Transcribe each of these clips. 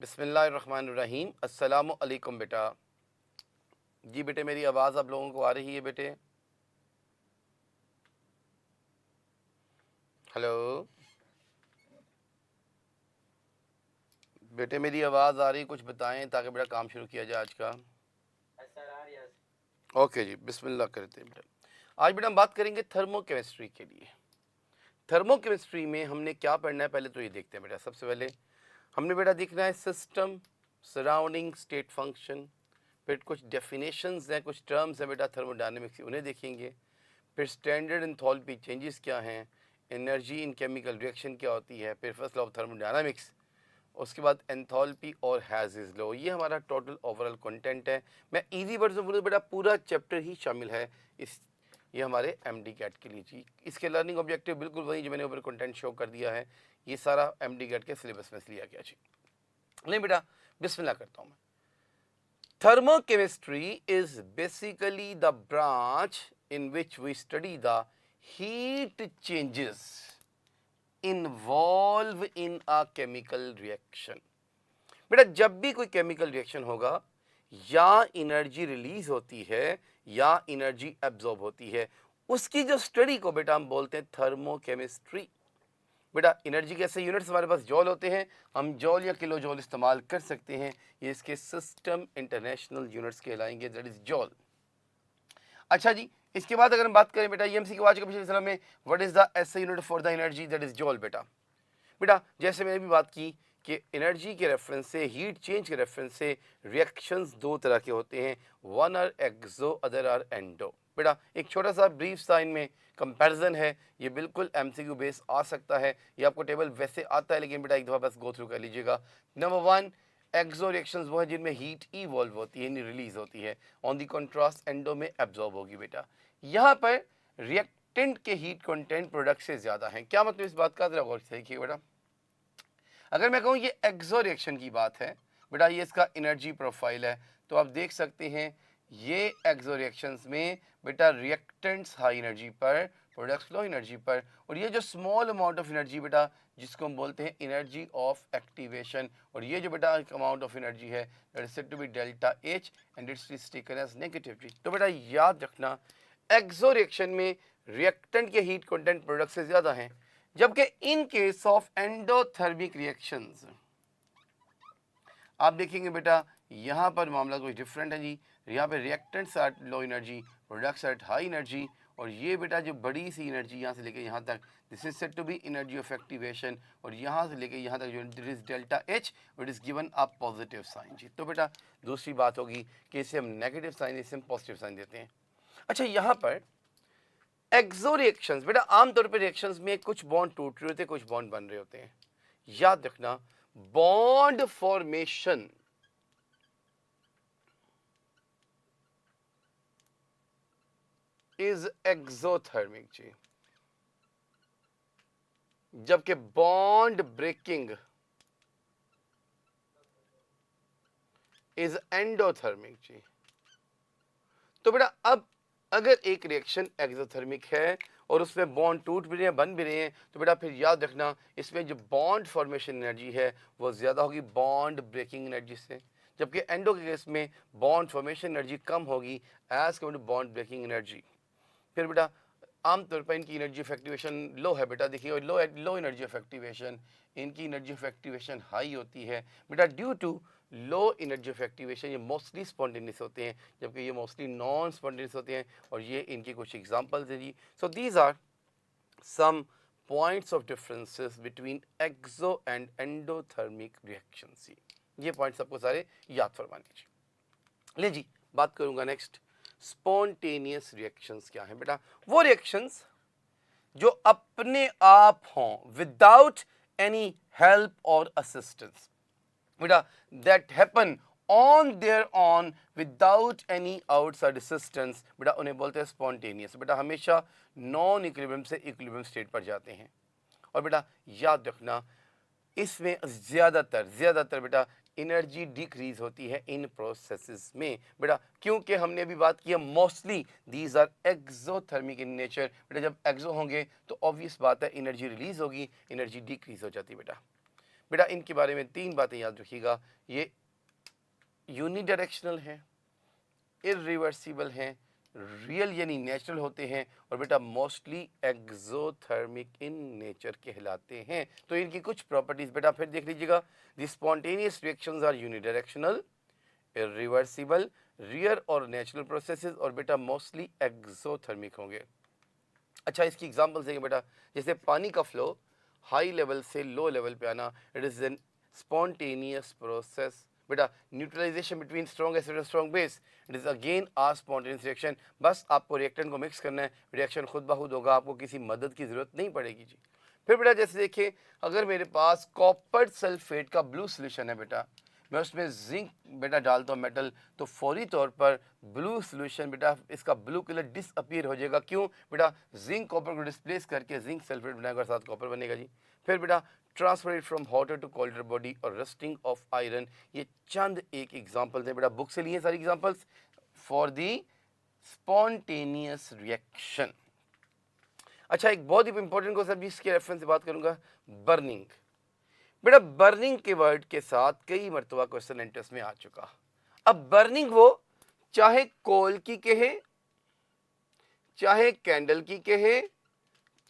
बिस्मिल्लाहिर्रहमानिर्रहीम। अस्सलामु अलैकुम बेटा। जी बेटे, मेरी आवाज़ आप लोगों को आ रही है बेटे? हेलो बेटे, मेरी आवाज़ आ रही, कुछ बताएं ताकि बेटा काम शुरू किया जाए आज का। ओके जी, बिस्मिल्लाह करते हैं बेटा। आज बेटा हम बात करेंगे थर्मोकेमिस्ट्री के लिए। थर्मोकेमिस्ट्री में हमने क्या पढ़ना है, पहले तो ये देखते हैं बेटा। सबसे पहले हमने बेटा देखना है सिस्टम, सराउंडिंग, स्टेट फंक्शन। फिर कुछ डेफिनेशंस हैं, कुछ टर्म्स हैं बेटा थर्मोडायनेमिक्स की, उन्हें देखेंगे। फिर स्टैंडर्ड एंथैल्पी चेंजेस क्या हैं, एनर्जी इन केमिकल रिएक्शन क्या होती है, फिर फर्स्ट लॉ ऑफ थर्मोडायनामिक्स, उसके बाद एंथैल्पी और हैज़ेस लॉ। ये हमारा टोटल ओवरऑल कंटेंट है। मैं इजी वर्ड में बोलूँ बेटा, पूरा चैप्टर ही शामिल है इस, ये हमारे एमडी कैट के लिए जी। इसके लर्निंग ऑब्जेक्टिव बिल्कुल वही जो मैंने ऊपर कंटेंट शो कर दिया है, ये सारा एमडी कैट के सिलेबस में से लिया गया जी। नहीं बेटा, बिस्मिल्लाह करता हूँ मैं। Thermochemistry is basically the branch in which we study the heat changes involved in a chemical reaction. बेटा जब भी कोई केमिकल रिएक्शन होगा, या एनर्जी रिलीज होती है या एनर्जी एब्जॉर्ब होती है, उसकी जो स्टडी को बेटा हम बोलते हैं थर्मोकेमिस्ट्री। बेटा एनर्जी के ऐसे यूनिट्स हमारे पास जॉल होते हैं, हम जॉल या किलो जॉल इस्तेमाल कर सकते हैं। ये इसके सिस्टम इंटरनेशनल यूनिट्स कहलाएंगे, दैट इज जॉल। अच्छा जी, इसके बाद अगर हम बात करें बेटा ईएमसी के आज के पिछले सलाह में, what is the SI unit for the energy, that is जॉल। बेटा जैसे मैंने भी बात की कि एनर्जी के रेफरेंस से, हीट चेंज के रेफरेंस से रिएक्शंस दो तरह के होते हैं, one are exo, other are endo. बेटा एक छोटा सा ब्रीफ सा इनमें कंपैरिजन है, ये बिल्कुल एमसीक्यू बेस आ सकता है, ये आपको टेबल वैसे आता है लेकिन बेटा एक दफ़ा बस गो थ्रू कर लीजिएगा। नंबर वन, एक्सो रिएक्शंस वो है जिनमें हीट इवॉल्व होती है, यानी रिलीज होती है। ऑन दी कंट्रास्ट एंडो में एब्जॉर्ब होगी। बेटा यहाँ पर रिएक्टेंट के हीट कंटेंट प्रोडक्ट से ज़्यादा है। क्या मतलब इस बात का, जरा गौर से देखिए बेटा। अगर मैं कहूँ ये एक्सो रिएक्शन की बात है बेटा, ये इसका एनर्जी प्रोफाइल है, तो आप देख सकते हैं ये एक्सो रिएक्शंस में बेटा रिएक्टेंट्स हाई एनर्जी पर, प्रोडक्ट्स लो एनर्जी पर, और ये जो स्मॉल अमाउंट ऑफ एनर्जी बेटा जिसको हम बोलते हैं एनर्जी ऑफ एक्टिवेशन, और ये जो बेटा अमाउंट ऑफ एनर्जी है that is said to be delta H and it's is taken as negative. तो बेटा याद रखना, एक्सो रिएक्शन में रिएक्टेंट के हीट कंटेंट प्रोडक्ट से ज्यादा हैं, जबकि in case of endothermic reactions आप देखेंगे बेटा यहां पर मामला कुछ डिफरेंट है जी। यहाँ पे reactants are low energy, products are high energy, और ये बेटा जो बड़ी सी एनर्जी यहाँ से लेके यहाँ तक, this is said to be energy of activation, और यहाँ से लेके यहाँ तक जो this is delta H, it is given a positive sign जी। तो बेटा दूसरी बात होगी कि इसे हम नेगेटिव साइन, इसे हम पॉजिटिव साइन देते हैं। अच्छा यहाँ पर एक्सो रिएक्शंस बेटा आमतौर पर रिएक्शंस में कुछ बॉन्ड टूट रहे होते हैं, कुछ बॉन्ड बन रहे होते हैं। याद रखना, बॉन्ड फॉर्मेशन इज एक्सोथर्मिक जी, जबकि बॉन्ड ब्रेकिंग इज एंडोथर्मिक जी। तो बेटा अब अगर एक रिएक्शन एक्सोथर्मिक है और उसमें बॉन्ड टूट भी रहे हैं, बन भी रहे हैं, तो बेटा फिर याद रखना इसमें जो बॉन्ड फॉर्मेशन एनर्जी है वो ज़्यादा होगी बॉन्ड ब्रेकिंग एनर्जी से, जबकि एंडो के केस में बॉन्ड फॉर्मेशन एनर्जी कम होगी as compare to bond breaking energy. फिर बेटा आमतौर पर इनकी एनर्जी ऑफ एक्टिवेशन लो है बेटा, देखिए, और लो एनर्जी ऑफ एक्टिवेशन, इनकी एनर्जी ऑफ एक्टिवेशन हाई होती है बेटा due to low energy of activation. ये मोस्टली स्पॉन्टेनियस होते हैं, जबकि ये मोस्टली नॉन स्पॉन्टेनियस होते हैं, और ये इनकी कुछ एग्जांपल्स हैं जी। So these are some points of differences between exo and endothermic reactions. ये पॉइंट्स आपको सारे याद फरमाने जी। ले जी बात करूंगा नेक्स्ट, स्पॉन्टेनियस रिएक्शंस क्या है बेटा। वो रिएक्शंस जो अपने आप हों, विदाउट एनी हेल्प और असिस्टेंस बेटा, that happen on their on without any outside assistance, बेटा उन्हें बोलते हैं स्पॉन्टेनियस। बेटा हमेशा नॉन इक्विलिब्रियम से इक्विलिब्रियम स्टेट पर जाते हैं। और बेटा याद रखना इसमें ज़्यादातर बेटा एनर्जी डिक्रीज होती है इन प्रोसेसेस में बेटा, क्योंकि हमने अभी बात की है mostly these are exothermic in nature. बेटा जब एक्सो होंगे तो ऑब्वियस बात है एनर्जी रिलीज होगी, एनर्जी डिक्रीज हो जाती है बेटा। बेटा इनके बारे में 3 बातें याद रखिएगा, ये यूनिडायरेक्शनल हैं, इरिवर्सिबल हैं, रियल यानी नेचुरल होते हैं, और बेटा मोस्टली एक्सोथर्मिक इन नेचर कहलाते हैं। तो इनकी कुछ प्रॉपर्टीज बेटा फिर देख लीजिएगा, the spontaneous reactions are unidirectional, irreversible, real और नेचुरल प्रोसेसेस, और बेटा मोस्टली एक्सोथर्मिक होंगे। अच्छा, इसकी एग्जांपल्स देंगे बेटा, जैसे पानी का फ्लो हाई लेवल से लो लेवल पे आना, it is an spontaneous process. बेटा न्यूट्रलाइजेशन बिटवीन स्ट्रॉन्ग एसिड और strong base, it is again a spontaneous reaction. बस आपको रिएक्टेंट को मिक्स करना है, रिएक्शन खुद ब खुद होगा, आपको किसी मदद की जरूरत नहीं पड़ेगी जी। फिर बेटा जैसे देखिए, अगर मेरे पास कॉपर सल्फेट का ब्लू सोल्यूशन है बेटा, मैं उसमें जिंक बेटा डालता हूँ मेटल, तो फौरी तौर पर ब्लू सोल्यूशन बेटा इसका ब्लू कलर डिसअपीयर हो जाएगा। क्यों बेटा? जिंक कॉपर को डिस्प्लेस करके जिंक सल्फेट बनाएगा, साथ कॉपर बनेगा जी। फिर बेटा transfer from hotter to colder body और रस्टिंग ऑफ आयरन, ये चंद एक एग्जाम्पल्स हैं बेटा, बुक से लिए सारी examples for the spontaneous reaction. अच्छा, एक बहुत ही इंपॉर्टेंट क्वेश्चन इसके रेफरेंस से बात करूंगा, बर्निंग। बेटा बर्निंग के वर्ड के साथ कई मरतबा क्वेश्चन एंट्रेंस में आ चुका। अब बर्निंग वो चाहे कोल की कहे, चाहे कैंडल की कहे,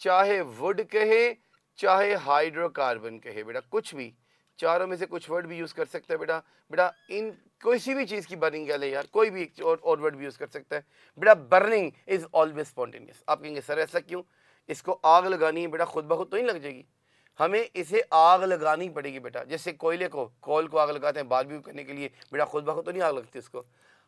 चाहे वुड कहे, चाहे हाइड्रोकार्बन कहे, बेटा कुछ भी चारों में से कुछ वर्ड भी यूज कर सकता है बेटा। बेटा इन किसी भी चीज की बर्निंग है यार, कोई भी और वर्ड भी यूज कर सकता है बेटा। Burning is always spontaneous. आप कहेंगे सर ऐसा क्यों? इसको आग लगानी है बेटा, खुद ब खुद तो नहीं लग जाएगी, हमें इसे आग लगानी पड़ेगी बेटा। जैसे कोयले को, कोल को आग लगाते हैं बारबेक्यू करने के लिए, बेटा खुद ब खुद तो नहीं आग लगती उसको,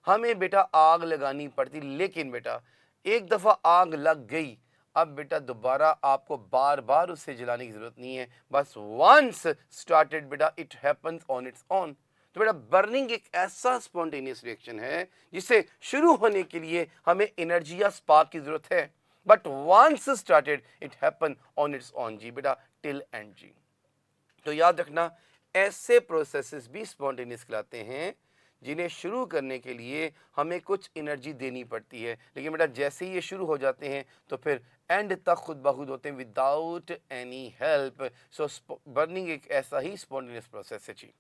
हमें बेटा आग लगानी पड़ती। लेकिन बेटा एक दफा आग लग गई, अब बेटा दोबारा आपको बार बार उससे जलाने की जरूरत नहीं है, बस वंस स्टार्टेड बेटा it happens on its own. तो बेटा बर्निंग एक ऐसा स्पॉन्टेनियस रिएक्शन है जिसे शुरू होने के लिए हमें एनर्जी या स्पार्क की जरूरत है, but once started it happen on its own जी बेटा, टिल एंड जी। तो याद रखना, ऐसे प्रोसेसेस भी स्पॉन्टेनियस कहलाते हैं जिन्हें शुरू करने के लिए हमें कुछ एनर्जी देनी पड़ती है, लेकिन बेटा जैसे ही ये शुरू हो जाते हैं तो फिर एंड तक खुद ब खुद होते हैं विदाउट एनी हेल्प। सो बर्निंग एक ऐसा ही स्पॉन्टेनियस प्रोसेस है जी।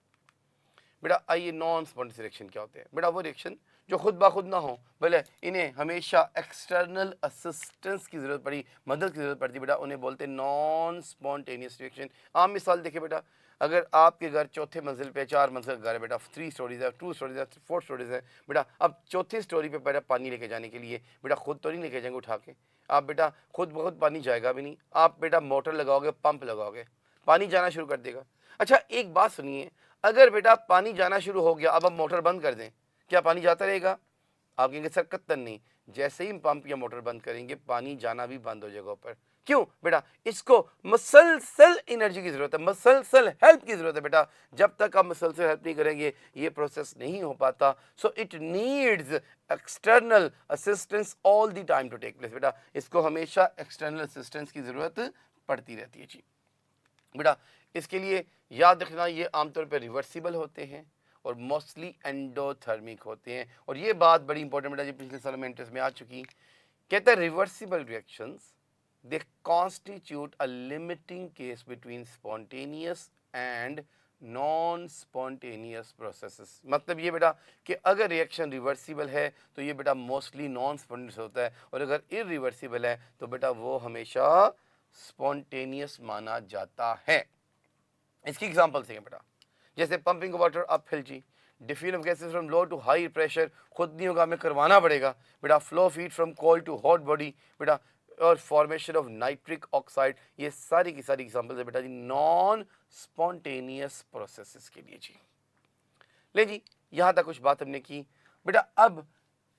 बेटा आइए नॉन स्पॉन्टेनियस रिएक्शन क्या होते हैं? बेटा वो रिएक्शन जो खुद ब खुद ना हो, भले इन्हें हमेशा एक्सटर्नल असिस्टेंस की जरूरत पड़ी, मदद की जरूरत पड़ती है बेटा, उन्हें बोलते हैं नॉन स्पॉन्टेनियस रिएक्शन। आम मिसाल देखिए बेटा, अगर आपके घर चौथे मंजिल पे, 4 मंजिल का घर है बेटा, 3 स्टोरीज है, 2 स्टोरीज है, 4 स्टोरीज है बेटा, अब चौथी स्टोरी पे बेटा पानी लेके जाने के लिए बेटा खुद तो नहीं लेके जाएंगे उठा के आप, बेटा खुद बहुत पानी जाएगा भी नहीं, आप बेटा मोटर लगाओगे, पंप लगाओगे, पानी जाना शुरू कर देगा। अच्छा एक बात सुनिए, अगर बेटा पानी जाना शुरू हो गया, अब हम मोटर बंद कर दें, क्या पानी जाता रहेगा? आप कहेंगे सर कत्तन नहीं, जैसे ही पंप या मोटर बंद करेंगे पानी जाना भी बंद हो जाएगा ऊपर। क्यों बेटा? इसको मसलसल एनर्जी की जरूरत है, मसलसल हेल्प की जरूरत है बेटा। जब तक आप मसलसल हेल्प नहीं करेंगे ये प्रोसेस नहीं हो पाता। So it needs external assistance all the time to take place बेटा, इसको हमेशा एक्सटर्नल असिस्टेंस की जरूरत पड़ती रहती है जी बेटा। इसके लिए याद रखना, ये आमतौर पर रिवर्सिबल होते हैं और मोस्टली एंडोथर्मिक होते हैं। और ये बात बड़ी इंपॉर्टेंट बेटा जी, पिछले साल में इंटरेस्ट में आ चुकी। कहता है reversible reactions they constitute a limiting case between spontaneous and non spontaneous processes. मतलब ये बेटा कि अगर रिएक्शन रिवर्सिबल है तो ये बेटा मोस्टली नॉन स्पॉन्टेनियस होता है, और अगर इरिवर्सिबल है तो बेटा वो हमेशा स्पॉन्टेनियस माना जाता है। इसकी एग्जांपल है बेटा, जैसे पंपिंग वाटर अपहिल जी, diffusion of gases from low to high pressure, खुद नहीं होगा, हमें करवाना पड़ेगा बेटा। Flow of heat from cold to hot body बेटा, और फॉर्मेशन ऑफ नाइट्रिक ऑक्साइड, ये सारी की सारी एग्जांपल्स है बेटा जी नॉन स्पॉन्टेनियस प्रोसेसेस के लिए जी। ले जी, यहां तक कुछ बात हमने की बेटा। अब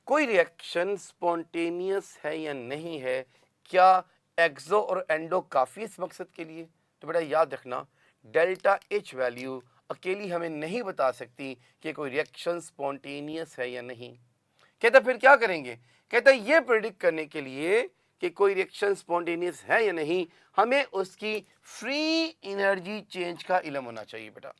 कोई रिएक्शन स्पॉन्टेनियस है या नहीं है, क्या एक्सो और एंडो काफी इस मकसद के लिए? तो बेटा याद रखना, डेल्टा एच वैल्यू अकेली हमें नहीं बता सकती कि कोई रिएक्शन स्पॉन्टेनियस है या नहीं। कहता फिर क्या करेंगे? कहता ये प्रेडिक्ट करने के लिए कि कोई रिएक्शन स्पॉन्टेनियस है या नहीं, हमें उसकी फ्री एनर्जी चेंज का इल्म होना चाहिए बेटा।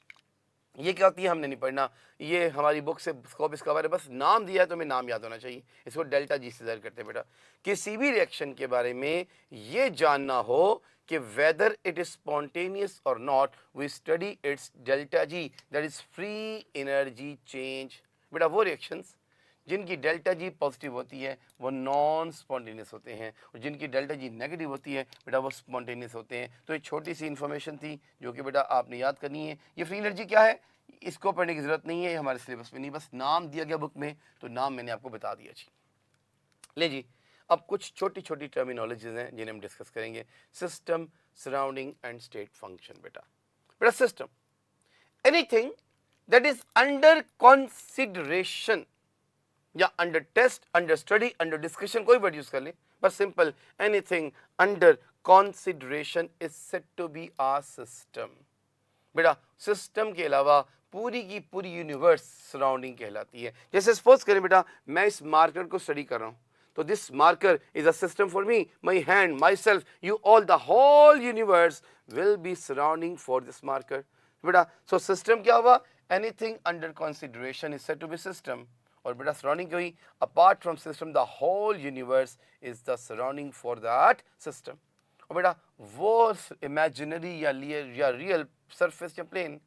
ये क्या होती है हमने नहीं पढ़ना, ये हमारी बुक से स्कोप इसका बारे में बस नाम दिया है तो हमें नाम याद होना चाहिए। इसको डेल्टा जी से ज़ाहिर करते हैं बेटा। किसी भी रिएक्शन के बारे में ये जानना हो कि वेदर इट इज स्पॉन्टेनियस और not, we study its delta G, that is free energy change. बेटा वो रिएक्शंस जिनकी डेल्टा जी पॉजिटिव होती है वो नॉन स्पॉन्टेनियस होते हैं, और जिनकी डेल्टा जी नेगेटिव होती है बेटा वो स्पॉन्टेनियस होते हैं। तो ये छोटी सी इन्फॉर्मेशन थी जो कि बेटा आपने याद करनी है। ये फ्री एनर्जी क्या है इसको पढ़ने की ज़रूरत नहीं है, हमारे सिलेबस में नहीं, बस नाम दिया गया बुक में तो नाम मैंने आपको बता दिया जी। ले जी, अब कुछ छोटी छोटी टर्मिनोलॉजीज हैं जिन्हें हम डिस्कस करेंगे। System, surrounding and state function. बेटा बेटा system, anything that is under consideration या under test, under study, under discussion, कोई वर्ड यूज कर ले, बस simple, anything under consideration is said to be a system. बेटा सिस्टम के अलावा पूरी की पूरी यूनिवर्स सराउंडिंग कहलाती है। जैसे सपोज करें बेटा मैं इस मार्कर को स्टडी कर रहा हूं, तो this marker is a system for me, my hand, my self, you all, the whole universe will be surrounding for this marker. बेटा सो सिस्टम क्या हुआ, anything under consideration is said to be system. और बेटा surrounding क्या हुई, apart from system the whole universe is the surrounding for that system. और बेटा वो इमेजिनरी या रियल सरफेस या प्लेन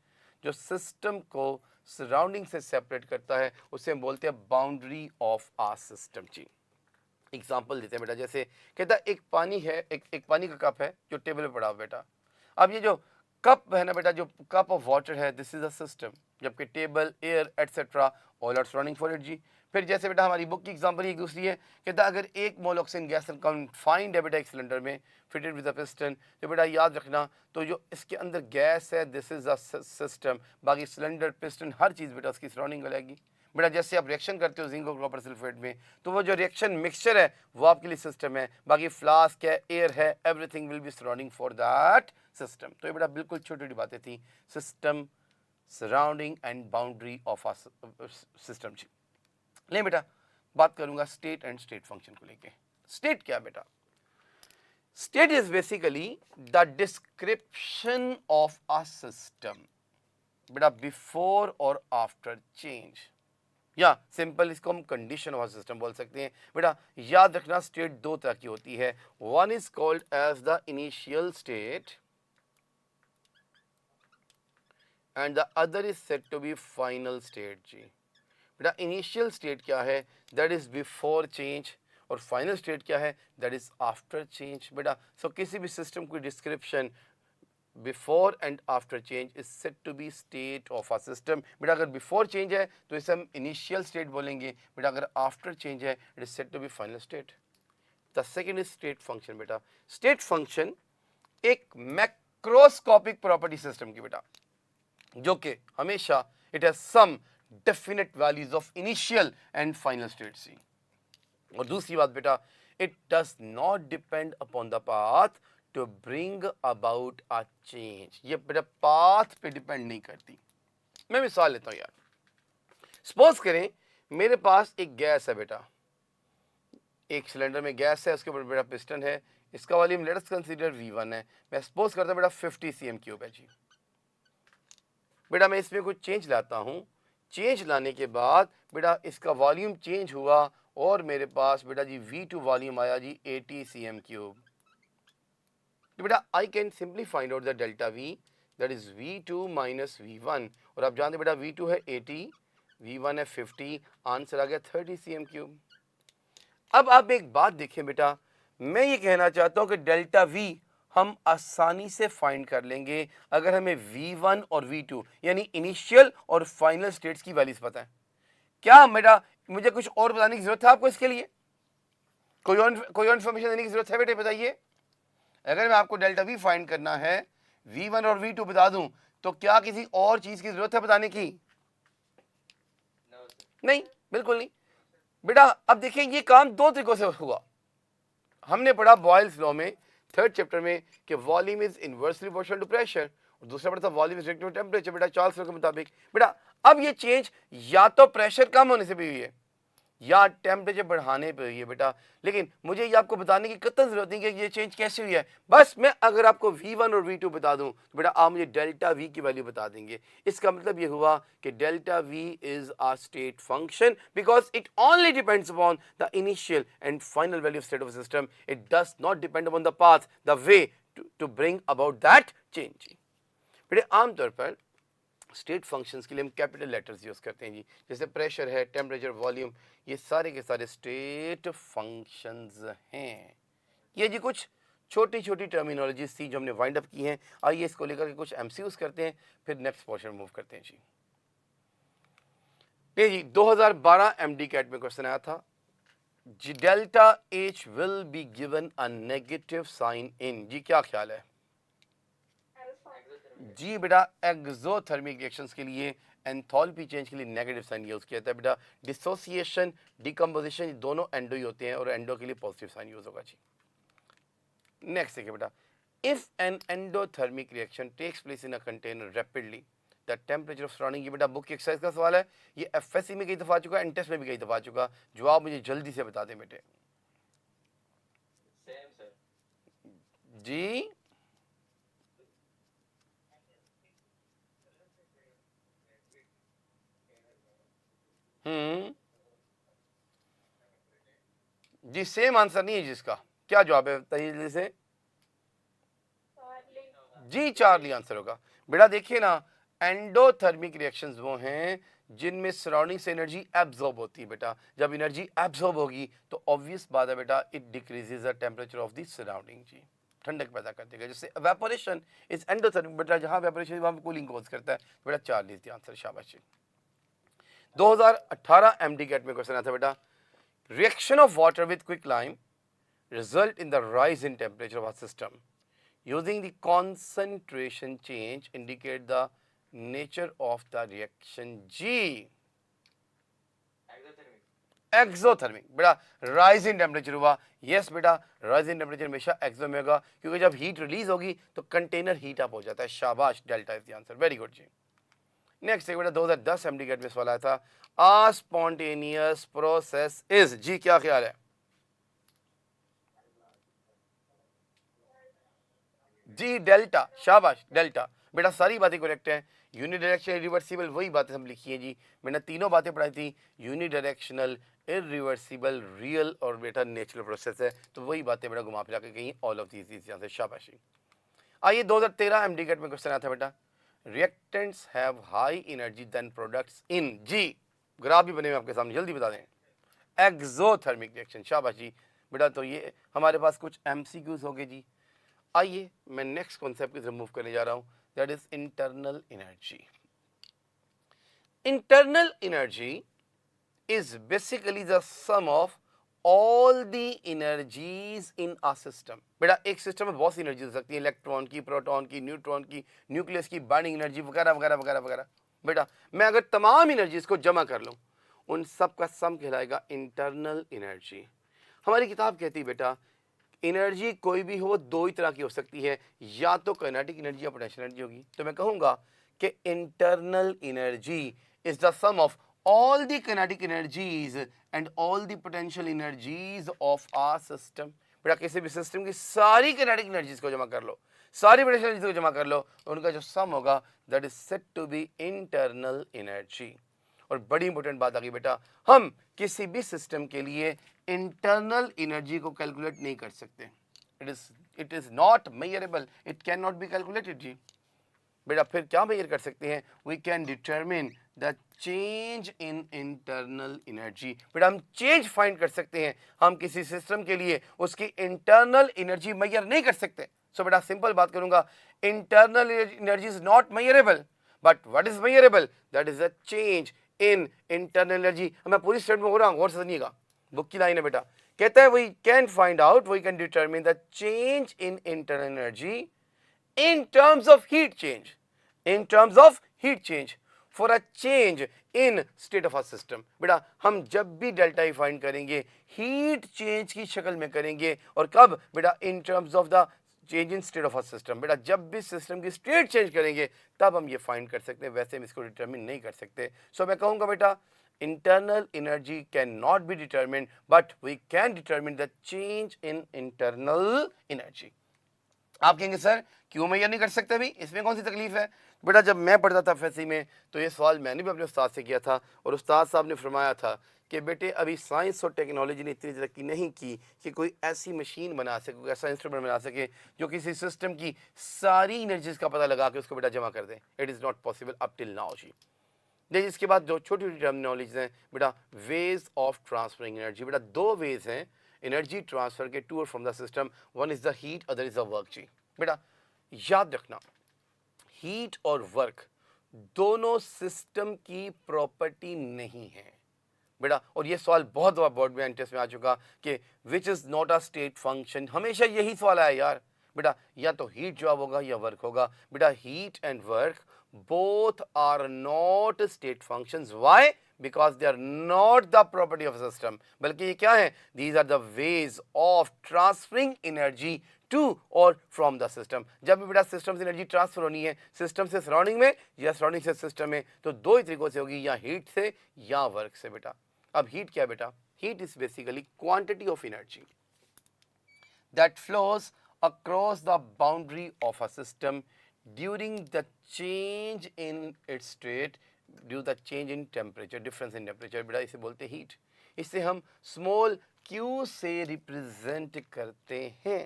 जो सिस्टम को सराउंडिंग से सेपरेट करता है उसे हम बोलते हैं बाउंड्री ऑफ आ सिस्टम जी। एग्जांपल देते हैं बेटा, जैसे कहता है एक पानी है, एक पानी का कप है जो टेबल पे पड़ा हुआ बेटा। अब ये जो कप है ना बेटा, जो कप ऑफ वाटर है, दिस इज अ सिस्टम, जबकि table, air etcetera all are surrounding for it जी। फिर जैसे बेटा हमारी बुक की एग्जांपल एक दूसरी है, कहता अगर एक मोल ऑक्सीजन गैस कन्फाइंड है बेटा एक सिलेंडर में फिटेड विद अ पिस्टन, तो बेटा याद रखना तो जो इसके अंदर गैस है दिस इज अ सिस्टम, बाकी सिलेंडर, पिस्टन, हर चीज़ बेटा उसकी सराउंडिंग रहेगी। बेटा जैसे आप रिएक्शन करते हो जिंक और कॉपर सल्फेट में, तो वो जो रिएक्शन मिक्सचर है वो आपके लिए सिस्टम है, बाकी फ्लास्क है, एयर है, everything will be surrounding for that system. तो ये बेटा बिल्कुल छोटी छोटी बातें थी, system, surrounding and boundary of a system जी। ले बेटा बात करूंगा स्टेट एंड स्टेट फंक्शन को लेके। स्टेट क्या बेटा, state is basically the description of a system बेटा बिफोर और आफ्टर चेंज, या सिंपल इसको हम कंडीशन ऑफ सिस्टम बोल सकते हैं। बेटा याद रखना स्टेट दो तरह की होती है, one is called as the initial state and the other is said to be final state जी। बेटा इनिशियल स्टेट क्या है, दैट इज बिफोर चेंज, और फाइनल स्टेट क्या है, दैट इज आफ्टर चेंज। बेटा सो किसी भी सिस्टम की description before and after change is said to be state of a system. बेटा अगर बिफोर चेंज है तो इसे हम इनिशियल स्टेट बोलेंगे, बेटा अगर आफ्टर चेंज है it is said to be final state. The second is state function. बेटा स्टेट फंक्शन एक मैक्रोस्कोपिक प्रॉपर्टी सिस्टम की बेटा, जो कि हमेशा it has some definite values of initial and final state सी। और दूसरी बात बेटा, it does not depend upon the path to bring about a change. ये बेटा पाथ पे डिपेंड नहीं करती। मैं मिसाल लेता हूं यार, सपोज करें मेरे पास एक गैस है बेटा, एक सिलेंडर में गैस है, उसके ऊपर बेटा पिस्टन है, इसका volume let us consider V1 है। मैं सपोज करता हूं बेटा 50 cm³ है जी। बेटा मैं इसमें कुछ चेंज लाता हूं, चेंज लाने के बाद बेटा इसका वॉल्यूम चेंज हुआ और मेरे पास बेटा जी V2 वॉल्यूम आया जी 80 cm³। तो बेटा I can simply find out the delta V, that is V2 minus V1, और आप जानते बेटा V2 है 80, V1 है 50, आंसर आ गया 30 cm³। अब आप एक बात देखें बेटा, मैं ये कहना चाहता हूं कि डेल्टा V हम आसानी से फाइंड कर लेंगे अगर हमें V1 और V2 यानी इनिशियल और फाइनल स्टेट्स की वैल्यूज पता है। क्या बेटा मुझे कुछ और बताने की जरूरत है आपको इसके लिए, कोई और इन्फॉर्मेशन देने की जरूरत है बेटे बताइए। अगर मैं आपको डेल्टा V फाइंड करना है, V1 और V2 बता दूं, तो क्या किसी और चीज की जरूरत है बताने की? नहीं, बिल्कुल नहीं बेटा। अब देखिए ये काम दो तरीकों से हुआ। हमने पढ़ा बॉयल्स लॉ में 3rd चैप्टर में कि volume is inversely proportional to pressure, और दूसरा पढ़ा था volume is relative to temperature बेटा चार्ल्स लॉ के मुताबिक। बेटा अब ये चेंज या तो प्रेशर कम होने से भी हुई है या टेम्परेचर बढ़ाने पे हुई है बेटा। लेकिन मुझे ये आपको बताने की कतई जरूरत नहीं कि ये चेंज कैसे हुई है। बस मैं अगर आपको V1 और V2 बता दूं तो बेटा आप मुझे डेल्टा V की वैल्यू बता देंगे। इसका मतलब ये हुआ कि delta V is a state function because it only depends upon the initial and final value of state of system. It does not depend upon the path, the way to bring about that change. बेटे आमतौर पर state functions के लिए हम capital letters use करते हैं जी, जैसे pressure है, टेम्परेचर, वॉल्यूम, ये सारे के सारे स्टेट फंक्शंस हैं। ये जी कुछ छोटी छोटी टर्मिनोलॉजीज थी जो हमने वाइंड अप की हैं। आइए इसको लेकर के कुछ एमसीक्यूज करते हैं, फिर नेक्स्ट पोर्शन मूव करते हैं जी। ये जी 2012 एमडी कैट में क्वेश्चन आया था, जी delta H will be given a negative sign in, जी क्या ख्याल है? जी बेटा एक्सोथर्मिक रिएक्शंस के लिए एंथैल्पी चेंज के लिए नेगेटिव साइन यूज किया जाता है बेटा। डिसोसिएशन, डिकम्पोजिशन दोनों एंडो ही होते हैं और एंडो के लिए पॉजिटिव साइन यूज होगा जी। नेक्स्ट देखिए बेटा, if an endothermic reaction takes place in a container rapidly the temperature of surrounding, ये बेटा बुक की एक्सरसाइज का सवाल है, ये एफएससी में कई दफा आ चुका है, टेस्ट में भी कई दफा आ चुका। जवाब मुझे जल्दी से बता दें बेटे। जी जी सेम आंसर नहीं है जिसका, क्या जवाब है बताइए जल्दी से। जी चार्ली आंसर होगा बेटा। देखिए ना, एंडोथर्मिक रिएक्शंस वो हैं जिनमें सराउंडिंग से एनर्जी एब्जॉर्ब होती है बेटा। जब एनर्जी एब्जॉर्ब होगी तो ऑब्वियस बात है बेटा, it decreases the temperature of the surrounding जी, ठंडक पैदा कर देगा। जैसे एवेपोरेशन इज एंडोथर्मिक बेटा, जहां एवेपोरेशन वहां कूलिंग कॉज करता है। तो बेटा चार्ली इज द आंसर, शाबाश जी। 2018 एमडी कैट में क्वेश्चन आता बेटा, reaction of water with quicklime result in the rise in temperature of a system. Using the concentration change indicate the nature of the reaction G. Exothermic बेटा, rise in temperature हुआ। Yes बेटा, rise in temperature हमेशा एक्सो में होगा क्योंकि जब heat release होगी तो कंटेनर हीट अप हो जाता है। शाबाश, delta is the answer, very good जी। नेक्स्ट एक बेटा 2010 एमडी गेट में सवाल आया था, आ स्पॉन्टेनियस प्रोसेस इज, जी क्या ख्याल है? जी डेल्टा, शाबाश डेल्टा बेटा, सारी बातें करेक्ट हैं। यूनिडायरेक्शनल रिवर्सिबल वही बातें हम लिखी हैं जी, मैंने तीनों बातें पढ़ाई थी, यूनिडायरेक्शनल, इरिवर्सिबल, रियल और बेटा नेचुरल प्रोसेस है, तो वही बातें बेटा घुमा फिरा के कहीं ऑल ऑफ दीज आंसर, शाबाशी। आइए 2013 एमडी गेट में क्वेश्चन आया था बेटा, reactants have high energy than products in, जी ग्राफ भी बने हुए आपके सामने, जल्दी बता दें। एक्सोथर्मिक रिएक्शन, शाबाश जी बेटा। तो ये हमारे पास कुछ एमसीक्यूज हो गए जी। आइए मैं नेक्स्ट कॉन्सेप्ट की तरफ मूव करने जा रहा हूं, that is internal energy. Internal energy is basically the sum of all the energies in a system. बेटा एक सिस्टम में बहुत सी एनर्जी हो सकती है, इलेक्ट्रॉन की, प्रोटॉन की, न्यूट्रॉन की, न्यूक्लियस की, बाइंडिंग एनर्जी वगैरह वगैरह वगैरह वगैरह। बेटा मैं अगर तमाम एनर्जीज को जमा कर लूं, उन सब का सम कहलाएगा इंटरनल एनर्जी। हमारी किताब कहती है बेटा, एनर्जी कोई भी हो दो ही तरह की हो सकती है, या तो काइनेटिक एनर्जी या पोटेंशियल एनर्जी होगी। तो मैं कहूंगा कि internal energy is the sum of all the kinetic energies and all the potential energies of a system. बेटा किसी भी सिस्टम की सारी काइनेटिक एनर्जीज को जमा कर लो, सारी पोटेंशियल एनर्जीज को जमा कर लो, उनका जो सम होगा that is said to be internal energy. और बड़ी इंपॉर्टेंट बात आ गई बेटा, हम किसी भी सिस्टम के लिए इंटरनल एनर्जी को कैलकुलेट नहीं कर सकते। It is not measurable, it can not be calculated जी। बेटा फिर क्या मेजर कर सकते हैं? We can determine the change in internal energy. बेटा हम चेंज फाइंड कर सकते हैं, हम किसी सिस्टम के लिए उसकी इंटरनल एनर्जी मेजर नहीं कर सकते। सो बेटा सिंपल बात करूंगा, internal energy is not measurable, but what is measurable? That is a change in internal energy. मैं पूरी स्टेटमेंट हो रहा हूं, गौर से सुनिएगा, बुक की लाइन है बेटा, कहता है we can find out, we can determine the change in internal energy in terms of heat change, in terms of heat change for a change in state of a system। बेटा हम जब भी delta E find करेंगे heat change की शक्ल में करेंगे, और कब बेटा? In terms of the change in state of a system. बेटा जब भी सिस्टम की स्टेट चेंज करेंगे तब हम ये फाइंड कर सकते हैं, वैसे हम इसको डिटरमिन नहीं कर सकते। सो मैं कहूंगा बेटा internal energy cannot be determined, but we can determine the change in internal energy. आप कहेंगे सर क्यों मैं ये नहीं कर सकता भी, इसमें कौन सी तकलीफ है? बेटा जब मैं पढ़ता था एफएससी में तो ये सवाल मैंने भी अपने उस्ताद से किया था और उस्ताद साहब ने फरमाया था कि बेटे अभी साइंस और टेक्नोलॉजी ने इतनी तरक्की नहीं की कि कोई ऐसी मशीन बना सके, कोई ऐसा इंस्ट्रूमेंट बना सके जो किसी सिस्टम की सारी एनर्जीज का पता लगा के उसको बेटा जमा कर दे. It is not possible up till now जी. देखिए इसके बाद जो छोटी छोटी टर्मिनोलॉजीज हैं बेटा, वेज ऑफ ट्रांसफरिंग एनर्जी. बेटा दो वेज हैं एनर्जी ट्रांसफर के टू और from the system. One is the heat, other is the work जी. बेटा याद रखना हीट और वर्क दोनों सिस्टम की प्रॉपर्टी नहीं है बेटा. और ये सवाल बहुत दफा बोर्ड में इंटरेस्ट में आ चुका कि which is not a state function. हमेशा यही सवाल आया यार बेटा, या तो हीट जवाब होगा या वर्क होगा. बेटा heat and work both are not state functions. Why? Because they are not the property of a system. बल्कि ये क्या है? These are the ways of transferring energy to or from the system. जब भी बेटा system से energy transfer होनी है सिस्टम से सराउंडिंग में या सराउंडिंग से सिस्टम में, तो दो ही तरीकों से होगी, या हीट से या वर्क से बेटा. अब हीट क्या बेटा? Heat is basically quantity of energy that flows across the boundary of a system during the change in its state, due to the change in temperature, difference in temperature. बेटा इसे बोलते हैं heat. इसे हम small q से represent करते हैं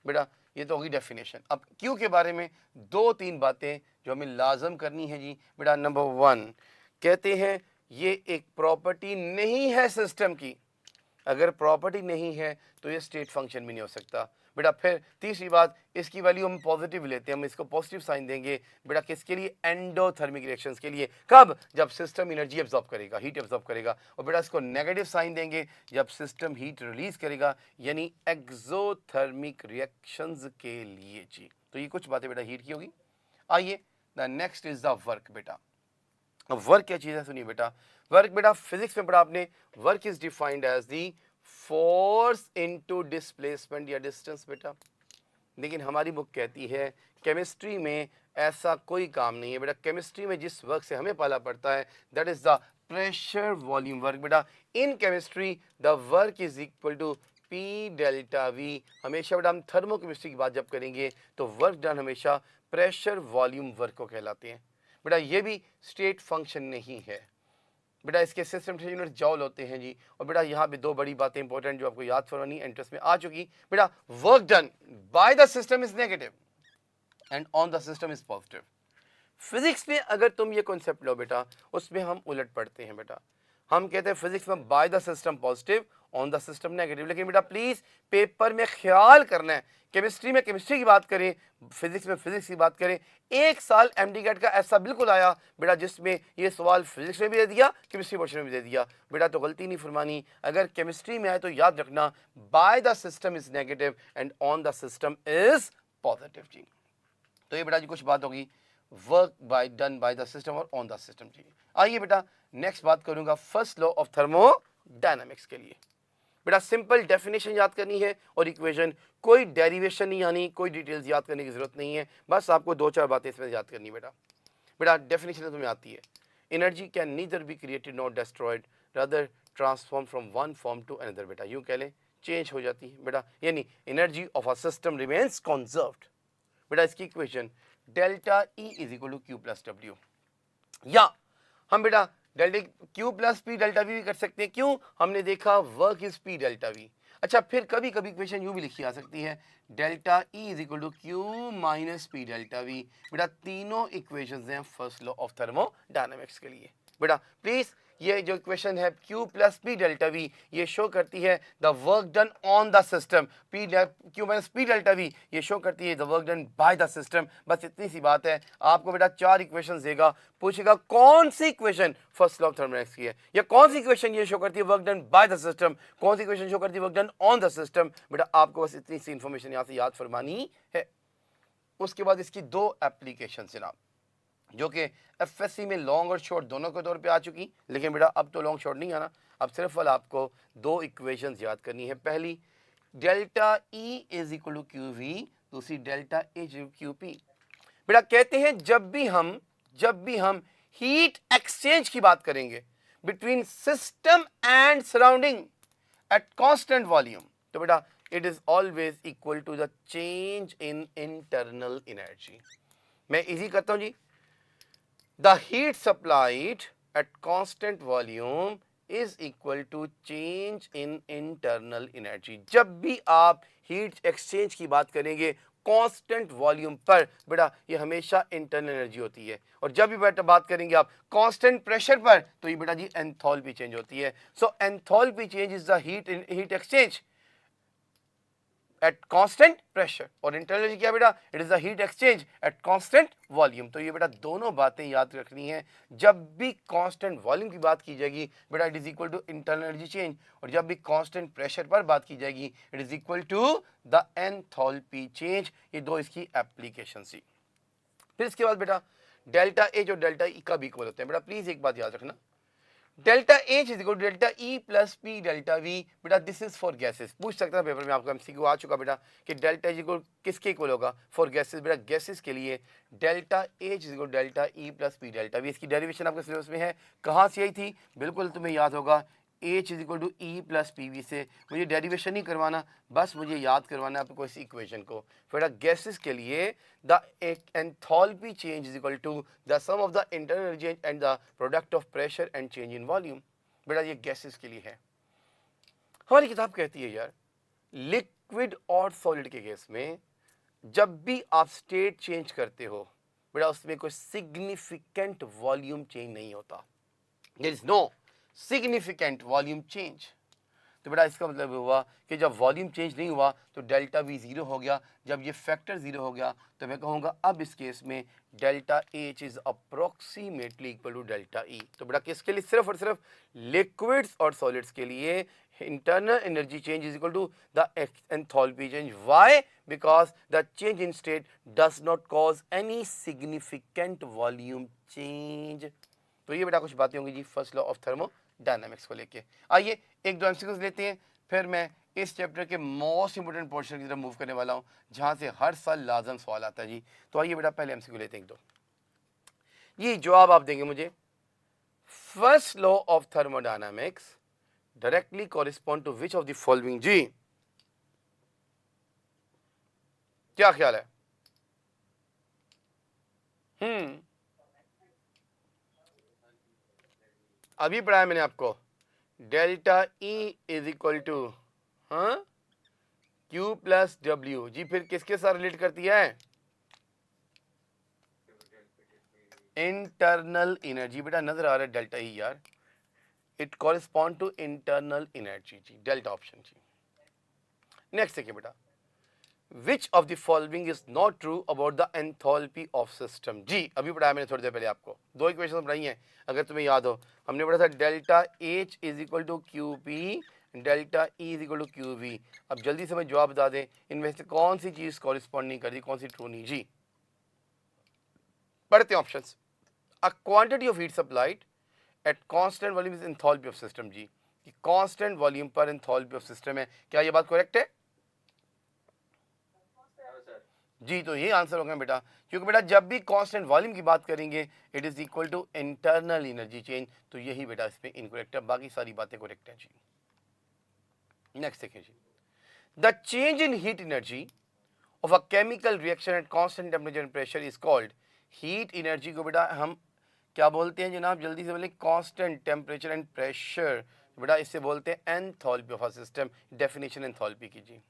बेटा. ये तो होगी डेफिनेशन. अब q के बारे में दो तीन बातें जो हमें लाजम करनी है जी बेटा. नंबर वन, कहते हैं ये एक प्रॉपर्टी नहीं है सिस्टम की. अगर प्रॉपर्टी नहीं है तो ये स्टेट फंक्शन भी नहीं हो सकता बेटा. फिर तीसरी बात, इसकी वैल्यू हम पॉजिटिव लेते हैं, हम इसको पॉजिटिव साइन देंगे बेटा. किसके लिए? एंडोथर्मिक रिएक्शंस के लिए. कब? जब सिस्टम एनर्जी एब्जॉर्ब करेगा, हीट एब्जॉर्ब करेगा. और बेटा इसको नेगेटिव साइन देंगे जब सिस्टम हीट रिलीज करेगा, यानी एक्सोथर्मिक रिएक्शंस के लिए जी. तो ये कुछ बातें बेटा हीट की होगी. आइए the next is the work बेटा. अब वर्क क्या चीज़ है सुनिए बेटा. वर्क बेटा फिजिक्स में पढ़ा आपने. Work is defined as the force into displacement या डिस्टेंस बेटा. लेकिन हमारी बुक कहती है केमिस्ट्री में ऐसा कोई काम नहीं है बेटा. केमिस्ट्री में जिस वर्क से हमें पाला पड़ता है that is the pressure volume work बेटा. In chemistry the work is equal to P delta V. हमेशा बेटा हम थर्मोकेमिस्ट्री की बात जब करेंगे तो वर्क डन हमेशा प्रेशर वॉल्यूम वर्क को कहलाते हैं बेटा. ये भी स्टेट फंक्शन नहीं है बेटा. इसके सिस्टम से यूनिट जॉल होते हैं जी. और बेटा यहाँ पे दो बड़ी बातें इंपॉर्टेंट जो आपको याद करवानी इंटरेस्ट में आ चुकी बेटा. Work done by the system is negative and on the system is positive. Physics में अगर तुम ये कॉन्सेप्ट लो बेटा, उसमें हम उलट पढ़ते हैं बेटा. हम कहते हैं फिजिक्स में bye the system positive, on the system negative. लेकिन बेटा प्लीज पेपर में ख्याल करना है, केमिस्ट्री में केमिस्ट्री की बात करें, फिजिक्स में फिजिक्स की बात करें. एक साल एमडी गेट का ऐसा बिल्कुल आया बेटा जिसमें ये सवाल फिजिक्स में भी दे दिया, केमिस्ट्री पोर्शन में भी दे दिया बेटा. तो गलती नहीं फरमानी. अगर केमिस्ट्री में आए तो याद रखना by the system is negative and on the system is positive जी. तो ये बेटा जी कुछ बात होगी work by done by the system और ऑन द सिस्टम जी. आइए बेटा नेक्स्ट बात करूंगा फर्स्ट लॉ ऑफ थर्मोडायनामिक्स के लिए बेटा. सिंपल डेफिनेशन याद करनी है और इक्वेशन, कोई डेरिवेशन नहीं आनी, कोई डिटेल्स याद करने की जरूरत नहीं है. बस आपको दो चार बातें इसमें याद करनी बेटा. बेटा डेफिनेशन तुम्हें आती है. Energy can neither be created not destroyed, rather transform from one form to another. बेटा यूं कह लें चेंज हो जाती है बेटा, यानी energy of a system remains conserved बेटा. इसकी equation delta E is equal to Q plus W, या हम बेटा delta Q plus P delta V भी कर सकते हैं. क्यों? हमने देखा work is P delta V. अच्छा फिर कभी कभी इक्वेशन यूं भी लिखी जा सकती है delta E is equal to Q minus P delta V. बेटा तीनों इक्वेशंस हैं फर्स्ट लॉ ऑफ थर्मोडायनामिक्स के लिए बेटा. प्लीज ये जो इक्वेशन है Q plus P delta we, ये शो करती है the work done on the system. Q minus P delta we ये शो करती है the work done by the system. बस इतनी सी बात है. आपको बेटा चार इक्वेशन देगा, पूछेगा कौन सी equation first law of thermodynamics की है, या कौन सी इक्वेशन ये शो करती है work done by the system, कौन सी इक्वेशन शो करती है work done on the system. बेटा आपको बस इतनी सी इंफॉर्मेशन यहाँ से याद फरमानी है. उसके बाद इसकी दो एप्लीकेशन जनाब जो कि एफएससी में लॉन्ग और शॉर्ट दोनों के तौर पे आ चुकी. लेकिन बेटा अब तो लॉन्ग शॉर्ट नहीं आना, अब सिर्फ वाला आपको दो इक्वेशंस याद करनी है. पहली delta E is equal to Q V, दूसरी डेल्टा ए क्यू पी. बेटा कहते हैं जब भी हम हीट एक्सचेंज की बात करेंगे between system and surrounding at constant volume. तो बेटा it is always equal to the change in internal energy. मैं इजी करता हूं जी. The heat supplied at constant volume is equal to change in internal energy. जब भी आप heat exchange की बात करेंगे कांस्टेंट वॉल्यूम पर, बेटा ये हमेशा इंटरनल एनर्जी होती है. और जब भी बेटा बात करेंगे आप कांस्टेंट प्रेशर पर, तो ये बेटा जी एंथैल्पी चेंज होती है. So enthalpy change is the heat exchange at constant pressure. और इंटरनल एनर्जी क्या बेटा? It is the heat exchange at constant volume. तो ये बेटा दोनों बातें याद रखनी है. जब भी कांस्टेंट वॉल्यूम की बात की जाएगी बेटा it is equal to internal energy change, और जब भी कांस्टेंट प्रेशर पर बात की जाएगी it is equal to the enthalpy change. ये दो इसकी एप्लीकेशन थी. फिर इसके बाद बेटा डेल्टा एच और डेल्टा ई का भी इक्वल होते हैं. बेटा प्लीज एक बात याद रखना, delta H is equal to delta E plus P delta V. बेटा दिस इज फॉर गैसेस. पूछ सकता है पेपर में, आपको एमसीक्यू आ चुका बेटा कि डेल्टा एच इक्वल किसके इक्वल होगा? For gases. बेटा गैसेस के लिए delta H is equal delta E plus P delta we. इसकी डेरिवेशन आपके सिलेबस में है. कहाँ से आई थी? बिल्कुल तुम्हें याद होगा, H is equal to E plus P V से. मुझे डेरिवेशन नहीं करवाना, बस मुझे याद करवाना है आपको इस इक्वेशन को. बेटा गैसेस के लिए the enthalpy change is equal to the sum of the internal energy and the product of pressure and change in volume. बेटा ये गैसेस के लिए है. हमारी किताब कहती है यार लिक्विड और सॉलिड के केस में जब भी आप स्टेट चेंज करते हो बेटा उसमें कोई सिग्निफिकेंट वॉल्यूम चेंज नहीं होता. There is no significant volume change. तो बेटा इसका मतलब हुआ कि जब वॉल्यूम चेंज नहीं हुआ तो डेल्टा वी जीरो हो गया. जब ये फैक्टर जीरो हो गया तो मैं कहूँगा अब इस केस में delta H is approximately equal to delta E. तो बेटा किसके लिए? सिर्फ और सिर्फ लिक्विड्स और सॉलिड्स के लिए internal energy change is equal to the enthalpy change. Why? Because the change in state does not cause any significant volume change. तो ये बेटा कुछ बातें होंगी जी फर्स्ट लॉ ऑफ थर्मोडायनामिक्स को लेके. आइए एक दो एमसीक्यूज लेते हैं, फिर मैं इस चैप्टर के मोस्ट इंपोर्टेंट पोर्शन की तरफ मूव करने वाला हूँ जहाँ से हर साल लाजम सवाल आता है जी. तो आइए बेटा पहले एमसीक्यू लेते हैं एक दो. ये जवाब आप देंगे मुझे. First law of thermodynamics directly correspond to which of the following जी? क्या ख्याल है? अभी पढ़ाया मैंने आपको. Delta E is equal to Q plus W. जी फिर किसके साथ रिलेट करती है? Internal energy. बेटा नजर आ रहा है डेल्टा ई यार, it correspond to internal energy जी. डेल्टा ऑप्शन जी. नेक्स्ट देखिए बेटा, which of the following is not true about the enthalpy of system. जी अभी पढ़ाया मैंने थोड़ी देर पहले आपको. दो इक्वेशन पढ़ाई हैं अगर तुम्हें याद हो. हमने पढ़ा था delta H is equal to Q P, delta E is equal to Q V. अब जल्दी से मैं जवाब बता दें इनमें से कौन सी चीज कॉरिस्पॉन्ड नहीं करती, कौन सी ट्रू नहीं. जी पढ़ते हैं options. A quantity of heat supplied at constant volume is enthalpy of system. जी कांस्टेंट वॉल्यूम पर एंथैल्पी ऑफ सिस्टम है. क्या ये बात करेक्ट है? जी तो ये आंसर होगा बेटा, क्योंकि बेटा जब भी कांस्टेंट वॉल्यूम की बात करेंगे it is equal to internal energy change. तो यही बेटा इसमें इनकरेक्ट है, बाकी सारी बातें करेक्ट हैं जी. नेक्स्ट देखिए जी, the change in heat energy of a chemical reaction at constant temperature and pressure is called. Heat energy को बेटा हम क्या बोलते हैं जनाब? जल्दी से बोले. कांस्टेंट टेम्परेचर एंड प्रेशर बेटा इससे बोलते हैं enthalpy of a system. Definition enthalpy की जी.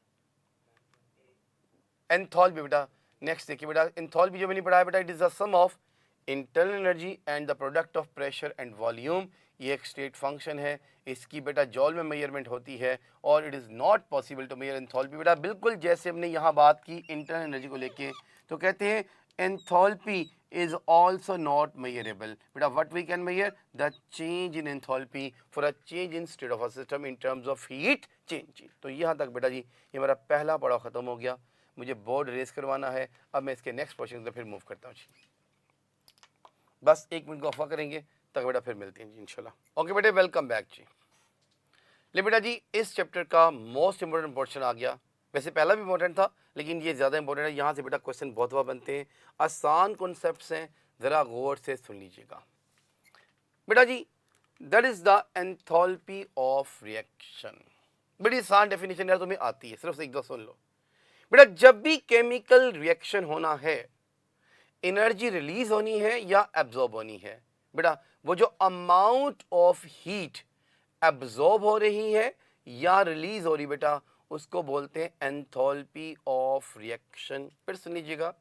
एंथैल्पी बेटा नेक्स्ट देखिए बेटा, एंथैल्पी जो मैंने पढ़ाया बेटा it is the sum of internal energy and the product of pressure and volume. ये एक स्टेट फंक्शन है, इसकी बेटा जॉल में मेजरमेंट होती है और it is not possible to measure enthalpy. बेटा बिल्कुल जैसे हमने यहाँ बात की इंटरनल एनर्जी को लेके, तो कहते हैं enthalpy is also not measurable. बेटा what we can measure? The change in enthalpy for a change in state of a system in terms of heat change. तो यहाँ तक बेटा जी ये मेरा पहला पड़ाव खत्म हो गया. मुझे बोर्ड रेस करवाना है. अब मैं इसके नेक्स्ट क्वेश्चन से फिर मूव करता हूँ जी. बस एक मिनट को अफवा करेंगे तक बेटा फिर मिलते हैं जी इंशाल्लाह. ओके बेटे वेलकम बैक जी. ले बेटा जी इस चैप्टर का मोस्ट इंपोर्टेंट पोर्शन आ गया. वैसे पहला भी इंपॉर्टेंट था लेकिन ये ज़्यादा इंपॉर्टेंट है. यहाँ से बेटा क्वेश्चन बहुत बार बनते हैं, आसान कॉन्सेप्ट्स हैं, ज़रा गौर से सुन लीजिएगा. बेटा जी that is the enthalpy of reaction. बड़ी आसान डेफिनेशन यार तुम्हें आती है, सिर्फ एक दो सुन लो बेटा। जब भी केमिकल रिएक्शन होना है, एनर्जी रिलीज होनी है या एब्जॉर्ब होनी है बेटा, वो जो अमाउंट ऑफ हीट एब्जॉर्ब हो रही है या रिलीज हो रही बेटा, उसको बोलते हैं एंथैल्पी ऑफ रिएक्शन। फिर सुन लीजिएगा,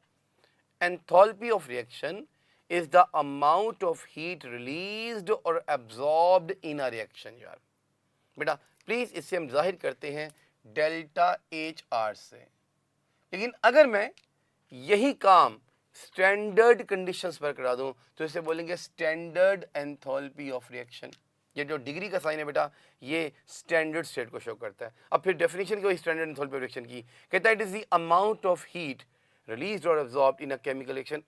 enthalpy of reaction is the amount of heat released or absorbed in a reaction। यार बेटा प्लीज इसे हम जाहिर करते हैं डेल्टा एच आर से। लेकिन अगर मैं यही काम स्टैंडर्ड कंडीशंस पर करा दूं तो इसे बोलेंगे स्टैंडर्ड एंथैल्पी ऑफ रिएक्शन। ये जो डिग्री का साइन है बेटा, ये स्टैंडर्ड स्टेट को शो करता है। अब फिर डेफिनेशन क्या हुई स्टैंडर्ड एंथैल्पी ऑफ रिएक्शन की? कहता है it is the amount of heat released or absorbed in a chemical reaction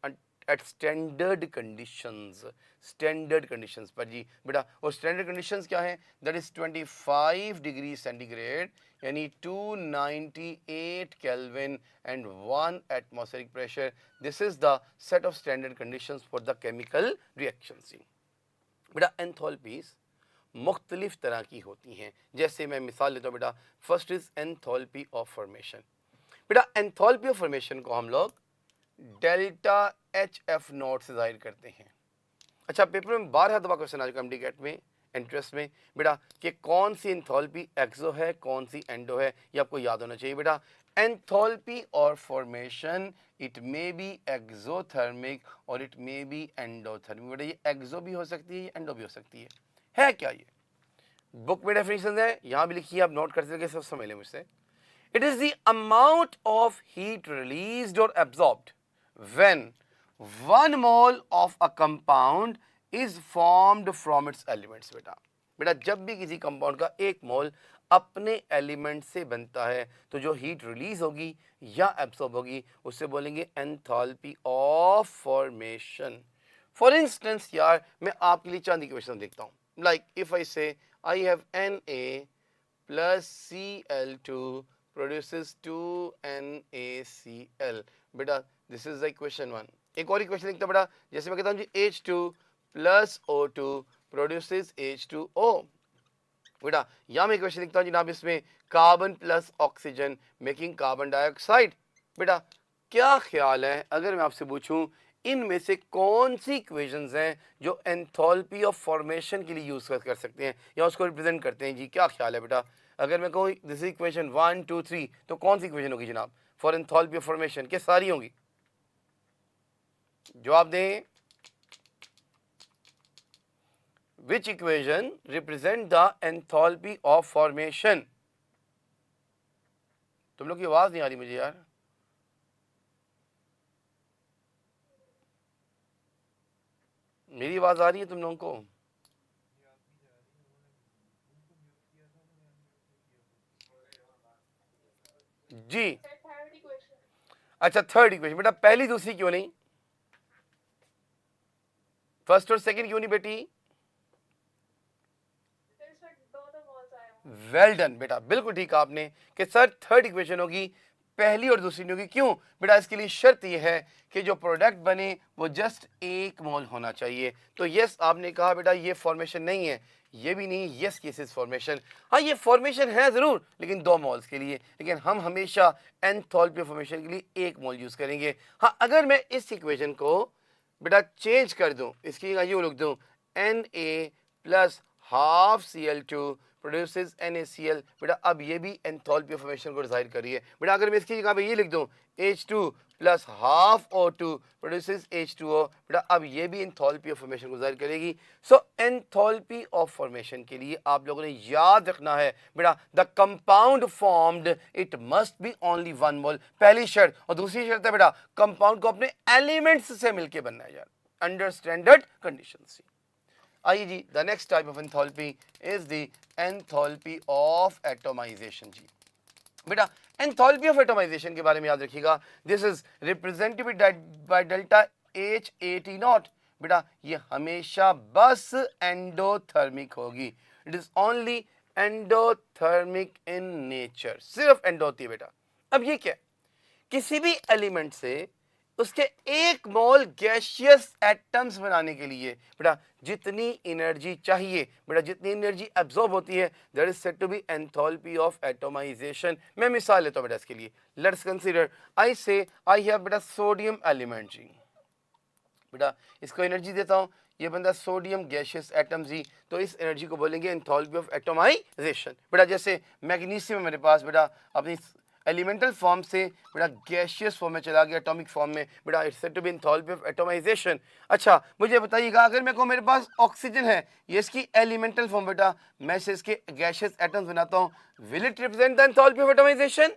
at standard conditions। Standard conditions पर जी बेटा। और स्टैंडर्ड कंडीशंस क्या है? दैट इज 25 डिग्री सेंटीग्रेड यानी 298 kelvin and 1 atmospheric pressure. This is the set of standard conditions for the chemical reaction. बेटा enthalpies मुख्तलिफ तरह की होती हैं। जैसे मैं मिसाल लेता हूँ बेटा, first is enthalpy of formation. बेटा एंथैल्पी ऑफ फॉर्मेशन को हम लोग डेल्टा एच एफ नॉट से जाहिर करते हैं। अच्छा, पेपर में 12 दफा क्वेश्चन आ चुका है एमडीकेट में इंटरेस्ट में बेटा कि कौन सी एंथैल्पी एक्सो है कौन सी एंडो है, ये आपको याद होना चाहिए बेटा। एंथैल्पी और formation it may be exothermic और इट मे बी एंडोथर्मिक। बेटा ये एक्सो भी हो सकती है, ये एंडो भी हो सकती है क्या? ये बुक में डेफिनेशन है, यहां भी लिखिए, आप नोट कर सके, सब समझ लें मुझसे। It is the amount of heat released or absorbed when 1 mole of a compound is formed from its elements। बेटा जब भी किसी कंपाउंड का 1 मोल अपने एलिमेंट से बनता है तो जो हीट रिलीज होगी या एब्सॉर्ब होगी उससे बोलेंगे enthalpy of formation. For instance यार मैं आपके लिए चांदी की क्वेश्चन देखता हूँ, लाइक इफ आई से I have Na plus Cl2 produces 2NaCl। बेटा दिस इज द इक्वेशन 1। एक और इक्वेशन लिखता बेटा, जैसे मैं कहता हूं जी H2 plus O2 produces H2O। बेटा यहां मैं इक्वेशन लिखता हूं जनाब, इसमें carbon plus oxygen making carbon dioxide. बेटा क्या ख्याल है अगर मैं आपसे पूछूं इनमें से कौन सी इक्वेशंस हैं जो एंथैल्पी ऑफ फॉर्मेशन के लिए यूज कर सकते हैं या उसको रिप्रेजेंट करते हैं जी? क्या ख्याल है बेटा? अगर मैं कहूँ दिस इक्वेशन 1 2 3 तो कौन सी इक्वेशन होगी जनाब फॉर एंथैल्पी ऑफ फॉर्मेशन? क्या सारी होंगी? जवाब दें। विच equation represent the enthalpy of formation? तुम लोग की आवाज नहीं आ रही मुझे यार। मेरी आवाज आ रही है तुम लोगों को? जी अच्छा, थर्ड इक्वेशन। बेटा पहली दूसरी क्यों नहीं? फर्स्ट और सेकंड क्यों नहीं बेटी? वेल डन बेटा, बिल्कुल ठीक आपने कि सर थर्ड इक्वेशन होगी, पहली और दूसरी नहीं होगी। क्यों बेटा? इसके लिए शर्त यह है कि जो प्रोडक्ट बने वो जस्ट 1 मोल होना चाहिए। तो यस आपने कहा बेटा ये फॉर्मेशन नहीं है, ये भी नहीं, यस केस इज फॉर्मेशन। हाँ ये फॉर्मेशन है जरूर लेकिन 2 मोल्स के लिए, लेकिन हम हमेशा एंथैल्पी फॉर्मेशन के लिए 1 मोल यूज करेंगे। हाँ अगर मैं इस इक्वेशन को बेटा चेंज कर दूं, इसकी ये लिख दूं Na plus half Cl2 produces NaCl। बेटा अब ये भी एंथैल्पी फॉर्मेशन को जाहिर कर रही है। बेटा अगर मैं इसकी जगह पे ये लिख दूं H2 plus half O2 produces H2O, बेटा अब ये भी एंथैल्पी फॉर्मेशन को जाहिर करेगी। सो एंथैल्पी ऑफ फॉर्मेशन के लिए आप लोगों ने याद रखना है बेटा the compound formed it must be only 1 मोल, पहली शर्त। और दूसरी शर्त है बेटा कंपाउंड को अपने एलिमेंट्स से मिलकर बनना है यार, अंडर स्टैंडर्ड कंडीशंस। आइए जी, the next type of enthalpy is the enthalpy of atomization. जी बेटा एंथैल्पी ऑफ एटमाइजेशन के बारे में याद रखिएगा, this is represented by delta H80 naught. बेटा ये हमेशा बस एंडोथर्मिक होगी, it is only endothermic in nature, सिर्फ एंडो होती है बेटा। अब ये क्या है? किसी भी एलिमेंट से उसके 1 मोल गैसियस एटम्स बनाने के लिए बेटा जितनी एनर्जी चाहिए, बेटा जितनी एनर्जी एब्जॉर्ब होती है, that is said to be enthalpy of atomization. मैं मिसाल लेता हूं बेटा इसके लिए। लेट्स कंसीडर आई से आई हैव बेटा सोडियम एलिमेंट जी, बेटा इसको एनर्जी देता हूं, ये बंदा सोडियम गैसियस एटम जी, तो इस एनर्जी को बोलेंगे एंथैल्पी ऑफ एटोमाइजेशन। बेटा जैसे मैग्नीशियम मेरे पास बेटा अपनी एलिमेंटल फॉर्म से बेटा गैसियस फॉर्म में चला गया, एटॉमिक फॉर्म में, बेटा it's said to be enthalpy of atomization. अच्छा मुझे बताइएगा, अगर मेरे को मेरे पास ऑक्सीजन है, ये इसकी एलिमेंटल फॉर्म, बेटा मैं से इसके गैसियस एटम्स बनाता हूं, will it represent the enthalpy of atomisation?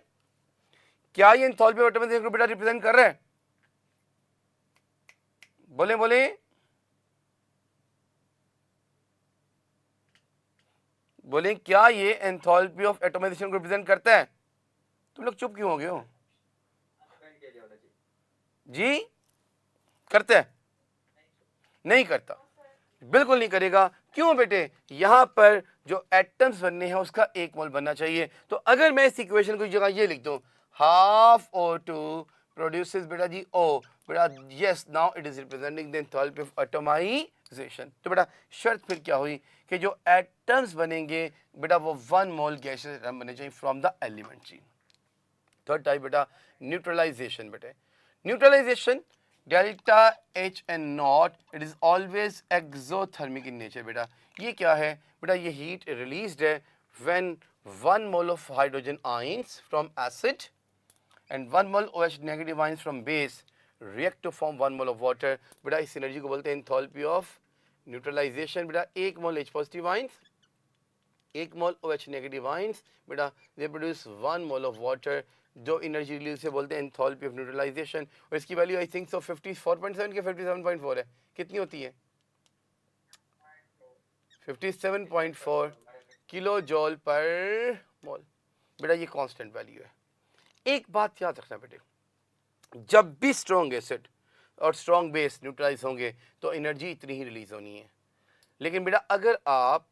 क्या ये एंथैल्पी ऑफ एटोमाइजेशन को बेटा रिप्रेजेंट कर रहा है? बोले बोले बोले क्या ये एंथैल्पी ऑफ एटोमाइजेशन को रिप्रेजेंट करता है? तुम लोग चुप क्यों हो गए हो जी? करते हैं? नहीं करता, बिल्कुल नहीं करेगा। क्यों बेटे? यहां पर जो एटम्स बनने हैं उसका 1 मोल बनना चाहिए। तो अगर मैं इस इक्वेशन को जगह ये लिख दूं, हाफ O2 प्रोड्यूसेस बेटा जी O, बेटा yes now it is representing the enthalpy of atomisation. तो बेटा शर्त फिर क्या हुई कि जो एटम्स बनेंगे बेटा वो 1 मोल गैसियस एटम बने चाहिए फ्रॉम द एलिमेंट जी। थर्ड टाइप बेटा न्यूट्रलाइजेशन। बेटे neutralization delta H and naught, it is always exothermic in nature. बेटा ये क्या है? बेटा ये हीट रिलीज्ड है when 1 mole of hydrogen ions from acid and 1 mole OH negative ions from base react to form 1 mole of water। बेटा इस energy को बोलते हैं एंथैल्पी ऑफ न्यूट्रलाइजेशन। बेटा 1 mole H positive ions, 1 mole OH negative ions, बेटा they produce 1 mole of water. जो energy release से बोलते हैं एंथैल्पी ऑफ न्यूट्रलाइजेशन। और इसकी वैल्यू आई थिंक सो 54.7 के 57.4 है। कितनी होती है? 57.4 किलो जॉल पर मोल। बेटा ये कांस्टेंट वैल्यू है। एक बात याद रखना बेटे, जब भी स्ट्रॉन्ग एसिड और स्ट्रॉन्ग बेस न्यूट्रलाइज होंगे तो एनर्जी इतनी ही रिलीज होनी है। लेकिन बेटा अगर आप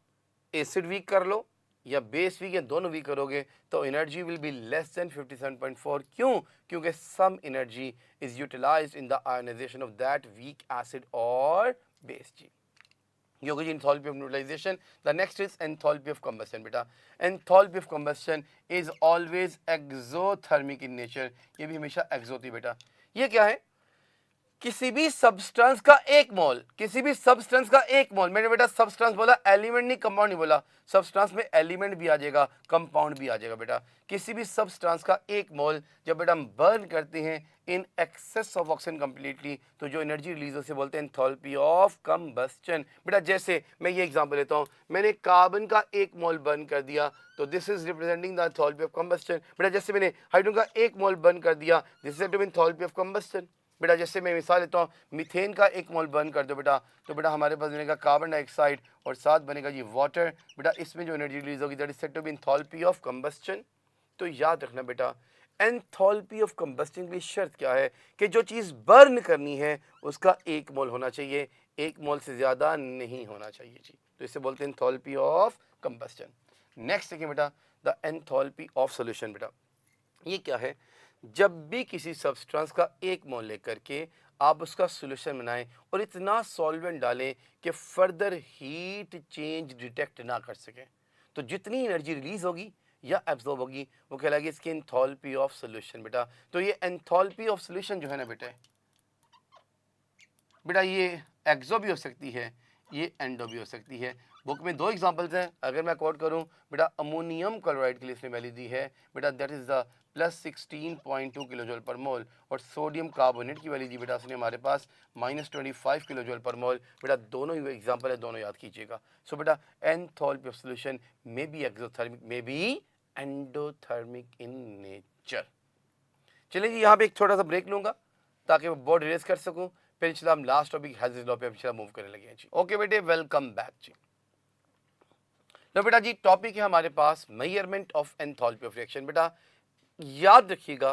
एसिड वीक कर लो या बेस वीक या दोनों वीक करोगे तो energy will be less than 57.4। क्यों? क्योंकि some energy is utilized in the ionization of that weak acid और बेस जी। ये होगी enthalpy of neutralization. The next is enthalpy of combustion. बेटा enthalpy of combustion is always exothermic in nature. ये भी हमेशा एक्सो होती है बेटा। ये क्या है? किसी भी सब्सटेंस का 1 मोल, किसी भी सब्सटेंस का 1 मोल, मैंने बेटा सब्सटेंस बोला, एलिमेंट नहीं कंपाउंड नहीं बोला। सब्सटेंस में एलिमेंट भी आ जाएगा, कंपाउंड भी आ जाएगा। बेटा किसी भी सब्सटेंस का 1 मोल जब बेटा हम बर्न करते हैं in excess of oxygen completely, तो जो एनर्जी रिलीज हो उसे बोलते हैं एंथैल्पी ऑफ कंबस्शन। बेटा जैसे मैं ये एग्जांपल लेता हूं, मैंने कार्बन का 1 मोल बर्न कर दिया तो this is representing the enthalpy of combustion. बेटा जैसे मैंने हाइड्रोजन का 1 मोल बर्न कर दिया, this is enthalpy of combustion. बेटा जैसे मैं मिसाल लेता हूँ, मीथेन का 1 मोल बर्न कर दो बेटा, तो बेटा हमारे पास बनेगा कार्बन डाइऑक्साइड और साथ बनेगा जी वाटर। बेटा इसमें जो एनर्जी रिलीज होगी that is said to be enthalpy of combustion. तो याद रखना बेटा एंथैल्पी ऑफ कंबस्शन की शर्त क्या है कि जो चीज़ बर्न करनी है उसका 1 मोल होना चाहिए, 1 मोल से ज़्यादा नहीं होना चाहिए जी। तो इसे बोलते हैं एंथैल्पी ऑफ कंबस्शन। नेक्स्ट देखिए बेटा द एंथैल्पी ऑफ सॉल्यूशन। बेटा ये क्या है? जब भी किसी सब्सटेंस का 1 मोल लेकर के आप उसका सॉल्यूशन बनाएं और इतना सॉल्वेंट डालें कि फर्दर हीट चेंज डिटेक्ट ना कर सकें, तो जितनी एनर्जी रिलीज होगी या एब्जॉर्ब होगी वो कहलाएगी इसकी एंथैल्पी ऑफ सॉल्यूशन। बेटा तो ये एंथैल्पी ऑफ सॉल्यूशन जो है ना बेटा ये एक्सो भी हो सकती है, ये एंडो भी हो सकती है। बुक में 2 एग्जांपल्स हैं, अगर मैं कोट करूं बेटा अमोनियम क्लोराइड के लिए इसने वैल्यू दी है बेटा that is the +16.2 kilo joule per mole, और सोडियम कार्बोनेट की वैल्यू दी बेटा उसने हमारे पास -25 किलो जूल पर मोल। बेटा दोनों ही एग्जांपल है, दोनों याद कीजिएगा। सो बेटा enthalpy of solution may be exothermic may be endothermic in nature. चलिए जी यहाँ पे एक छोटा सा ब्रेक लूंगा ताकि मैं बोर्ड इरेज कर सकूं, फिर इंशाल्लाह हम लास्ट टॉपिक हेल्थ लॉ पे इंशाल्लाह मूव करने लगे हैं जी। ओके बेटे वेलकम बैक जी। लो बेटा जी टॉपिक है हमारे पास measurement of enthalpy of reaction. बेटा याद रखिएगा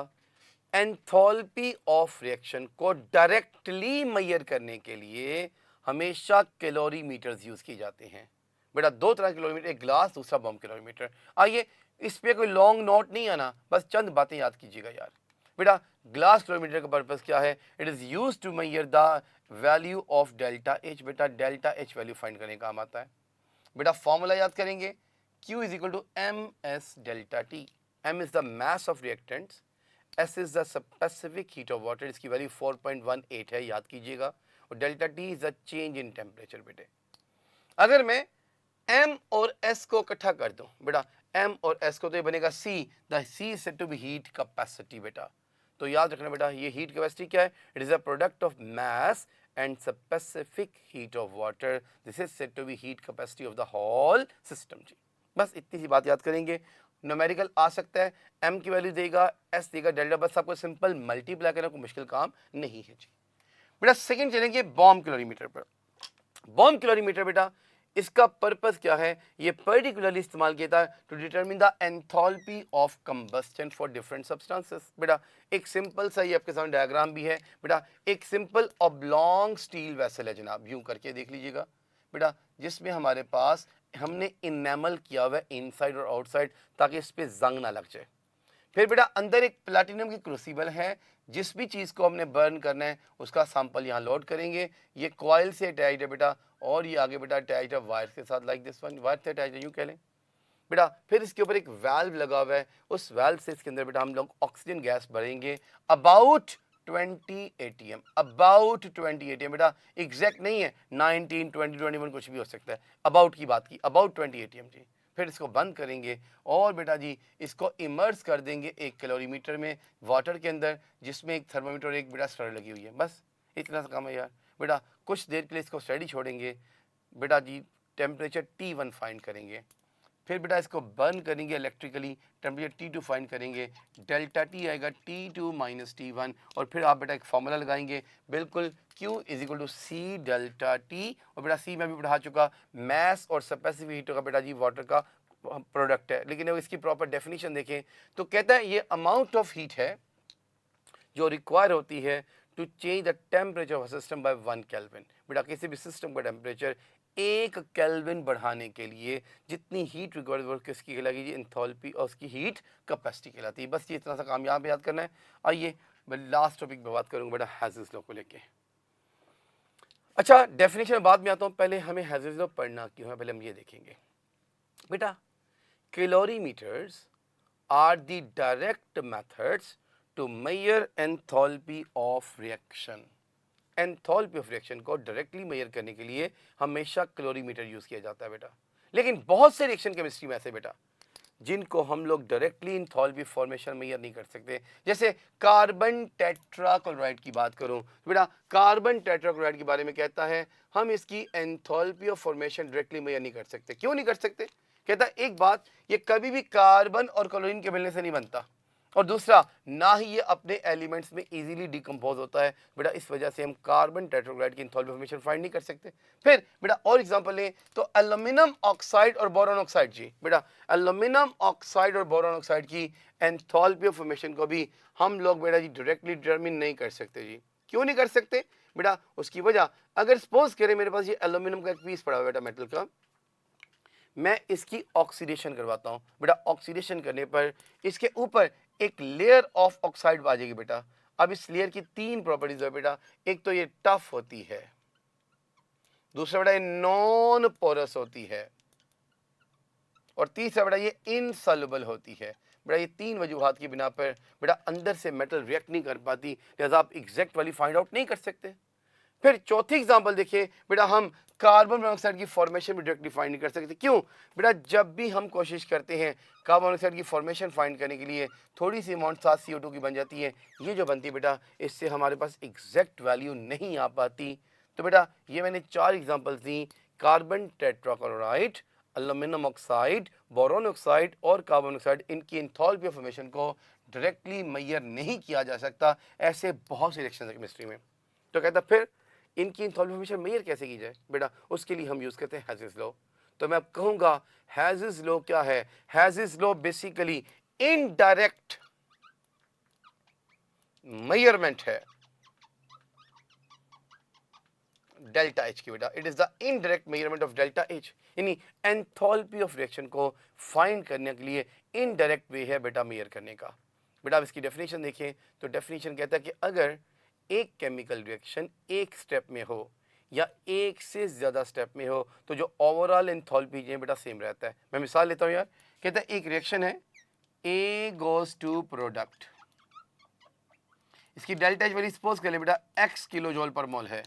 एंथैल्पी ऑफ रिएक्शन को डायरेक्टली मेजर करने के लिए हमेशा कैलोरीमीटर्स यूज किए जाते हैं। बेटा 2 तरह के कैलोरीमीटर, एक ग्लास दूसरा बम कैलोरीमीटर। आइए इस पे कोई लॉन्ग नोट नहीं आना, बस चंद बातें याद कीजिएगा यार। बेटा ग्लास क्लोरीमीटर का पर्पस क्या है? It is used to measure the value of delta H. बेटा डेल्टा एच वैल्यू फाइंड करने का काम आता है। बेटा फॉर्मूला याद करेंगे, Q is equal to M S delta T. M is the mass of reactants, S is the specific heat of water, इसकी वैल्यू 4.18 है, याद कीजिएगा, और delta T is the change in temperature. बेटे अगर मैं M और S को इकट्ठा कर दूं, बेटा M और S को, तो ये बनेगा C, the C is said to be heat capacity. बेटा तो याद रखना बेटा, ये हीट कैपेसिटी क्या है? It is a product of mass and specific heat of water, this is said to be heat capacity of the whole system. जी बस इतनी सी बात याद करेंगे। न्यूमेरिकल आ सकता है, M की वैल्यू देगा, S देगा, डेल्टा, बस आपको सिंपल मल्टीप्लाई करना, कोई मुश्किल काम नहीं है। जी बेटा सेकंड चलेंगे बॉम्ब कैलोरीमीटर पर। बॉम्ब कैलोरीमीटर बेटा इसका पर्पस क्या है? ये पर्टिकुलरली इस्तेमाल किया था to determine the enthalpy of combustion for different substances. बेटा एक सिंपल सा, ये आपके सामने डायग्राम भी है। बेटा एक सिंपल ऑब्लॉन्ग स्टील वेसल है जनाब, यूं करके देख लीजिएगा बेटा, जिसमें हमारे पास हमने इनेमल किया हुआ है इनसाइड और आउटसाइड, ताकि इस पर जंग ना लग जाए। फिर बेटा अंदर एक प्लैटिनम की क्रूसिबल है, जिस भी चीज़ को हमने बर्न करना है उसका सैंपल यहाँ लोड करेंगे। ये कॉइल से अटैच्ड है बेटा, और ये आगे बेटा अटैच्ड है वायर के साथ, लाइक दिस वन, वायर से अटैच्ड है यूँ कह लें बेटा। फिर इसके ऊपर एक वाल्व लगा हुआ है, उस वाल्व से इसके अंदर बेटा हम लोग ऑक्सीजन गैस भरेंगे अबाउट 20 ATM, अबाउट 20 ATM। बेटा एग्जैक्ट नहीं है, 19, 20, 21 कुछ भी हो सकता है, अबाउट की बात की, अबाउट 20 ATM। जी फिर इसको बंद करेंगे और बेटा जी इसको इमर्स कर देंगे एक कैलोरीमीटर में, वाटर के अंदर, जिसमें एक थर्मामीटर और एक बेटा स्टर लगी हुई है। बस इतना सा काम है यार। बेटा कुछ देर के लिए इसको स्टडी छोड़ेंगे, बेटा जी टेम्परेचर T1 फाइंड करेंगे, फिर बेटा इसको बर्न करेंगे इलेक्ट्रिकली, टेम्परेचर T2 फाइंड करेंगे, डेल्टा T आएगा T2 माइनस T1, और फिर आप बेटा एक फॉर्मूला लगाएंगे बिल्कुल, Q is equal to C delta T, और बेटा C में भी पढ़ा चुका, मैस और स्पेसिफिक हीट का बेटा जी वाटर का प्रोडक्ट है। लेकिन अगर इसकी प्रॉपर डेफिनेशन देखें तो कहता है ये अमाउंट ऑफ हीट है जो रिक्वायर होती है to change the temperature of system by 1 kelvin. बेटा किसी भी सिस्टम का टेम्परेचर 1 केल्विन बढ़ाने के लिए जितनी हीट रिक्वायर्ड वो किसकी कहलाएगी? एंथैल्पी और उसकी हीट कैपेसिटी कहलाती है। बस ये इतना सा काम यहाँ पे याद करना है। आइए मैं लास्ट टॉपिक पे बात करूँगा बेटा हैज़ेस लॉ को लेके। अच्छा डेफिनेशन बाद में आता हूँ, पहले हमें हैज़ेस लॉ पढ़ना क्यों है, पहले हम ये देखेंगे। बेटा कैलोरीमीटर्स are the direct methods to measure enthalpy of reaction। Enthalpy of reaction को डायरेक्टली मेजर करने के लिए हमेशा कैलोरीमीटर यूज किया जाता है बेटा। लेकिन बहुत से रिएक्शन केमिस्ट्री में ऐसे बेटा जिनको हम लोग डायरेक्टली एंथैल्पी फॉर्मेशन मेजर नहीं कर सकते। जैसे कार्बन टेट्राक्लोराइड की बात करूं तो बेटा कार्बन टेट्राक्लोराइड के बारे में कहता है हम इसकी enthalpy of formation directly measure नहीं कर सकते। क्यों नहीं कर सकते? कहता है एक बात, ये कभी भी कार्बन और क्लोरीन के मिलने से नहीं बनता, और दूसरा ना ही ये अपने एलिमेंट्स में इजीली डिकम्पोज होता है। बेटा इस वजह से हम कार्बन टेट्राक्लोराइड की एंथैल्पी फॉर्मेशन फाइंड नहीं कर सकते। फिर बेटा और एग्जांपल लें तो एल्यूमिनियम ऑक्साइड और बोरॉन ऑक्साइड। जी बेटा एल्यूमिनियम ऑक्साइड और बोरॉन ऑक्साइड की एंथैल्पी ऑफ फॉर्मेशन को भी हम लोग बेटा जी डायरेक्टली डिटरमिन नहीं कर सकते। जी क्यों नहीं कर सकते? बेटा उसकी वजह, अगर सपोज करें मेरे पास ये एल्यूमिनियम का एक पीस पड़ा हुआ बेटा मेटल का, मैं इसकी ऑक्सीडेशन करवाता हूं बेटा। ऑक्सीडेशन करने पर इसके ऊपर एक लेयर ऑफ ऑक्साइड आ जाएगी बेटा। अब इस लेयर की 3 प्रॉपर्टीज है बेटा, एक तो ये टफ होती है, दूसरा बेटा ये नॉन पोरस होती है, और तीसरा बेटा ये इनसॉल्युबल होती है। बेटा ये 3 वजूहात की बिना पर बेटा अंदर से मेटल रिएक्ट नहीं कर पाती, लिहाजा आप एग्जैक्ट वाली फाइंड आउट नहीं कर सकते। फिर चौथी एग्जांपल देखिए बेटा, हम कार्बन मोनोऑक्साइड की फॉर्मेशन भी डायरेक्टली फाइंड नहीं कर सकते। क्यों? बेटा जब भी हम कोशिश करते हैं कार्बन मोनोऑक्साइड की फॉर्मेशन फाइंड करने के लिए थोड़ी सी अमाउंट साथ CO2 की बन जाती है, ये जो बनती है बेटा इससे हमारे पास एग्जैक्ट वैल्यू नहीं आ पाती। तो बेटा ये मैंने 4 एग्जाम्पल्स दी, carbon tetrachloride, aluminium oxide, boron oxide और कार्बन मोनोऑक्साइड, इनकी एंथैल्पी ऑफ फॉर्मेशन को डायरेक्टली मेजर नहीं किया जा सकता। ऐसे बहुत से रिएक्शंस है केमिस्ट्री में। तो कहता फिर इनकी एंथैल्पी फॉर्मेशन मेजर कैसे की जाए? बेटा उसके लिए हम यूज करते हैं हैज़ेस लॉ। तो मैं कहूंगा हैज़ेस लॉ क्या है? हैज़ेस लॉ बेसिकली इनडायरेक्ट मेजरमेंट है डेल्टा एच की बेटा। It is the indirect measurement of delta H, यानी एंथैल्पी ऑफ रिएक्शन को फाइंड करने के लिए इनडायरेक्ट वे है बेटा मेजर करने का। बेटा आप इसकी डेफिनेशन देखें तो डेफिनेशन कहता है कि अगर एक केमिकल रिएक्शन एक स्टेप में हो या एक से ज़्यादा स्टेप में हो तो जो ओवरऑल एंथैल्पी है बेटा सेम रहता है। मैं मिसाल लेता हूँ यार, कहता है एक रिएक्शन है ए गोज टू प्रोडक्ट, इसकी डेल्टा एच वैल्यू सपोज कर ले बेटा x किलो जॉल पर मोल है।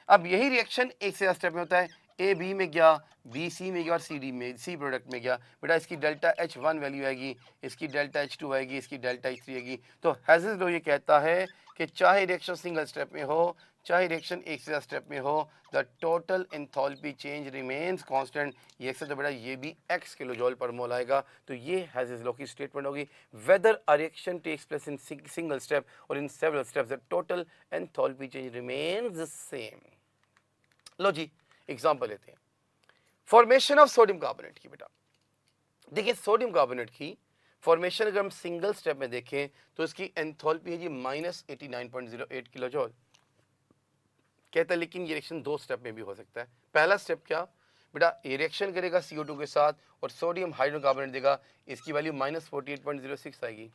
अब यही रिएक्शन एक से ज़्यादा स्टेप में होता है, ए बी में गया, बी सी में गया और सी डी में, सी प्रोडक्ट में गया, बेटा इसकी डेल्टा एच वन वैल्यू आएगी, इसकी डेल्टा एच टू आएगी, इसकी डेल्टा एच थ्री आएगी। तो हेज़ल्स लॉ ये कहता है कि चाहे रिएक्शन सिंगल स्टेप में हो चाहे रिएक्शन एक से ज़्यादा स्टेप में हो, the total enthalpy change remains constant. ये तो बेटा ये भी x किलो जॉल पर मोल आएगा। तो ये हेज़ल्स लॉ की स्टेटमेंट होगी, whether a reaction takes place in single step और in several steps the total enthalpy change remains the same. लो जी एग्जांपल लेते हैं, फॉर्मेशन ऑफ सोडियम कार्बोनेट की। बेटा देखिए सोडियम कार्बोनेट की फॉर्मेशन अगर हम सिंगल स्टेप में देखें तो इसकी एंथैल्पी है जी -89.08 किलो जॉल। कहता है लेकिन ये रिएक्शन दो स्टेप में भी हो सकता है। पहला स्टेप क्या बेटा, ये रिएक्शन करेगा CO2 के साथ और सोडियम हाइड्रोकार्बोनेट देगा, इसकी वैल्यू -48.06 आएगी।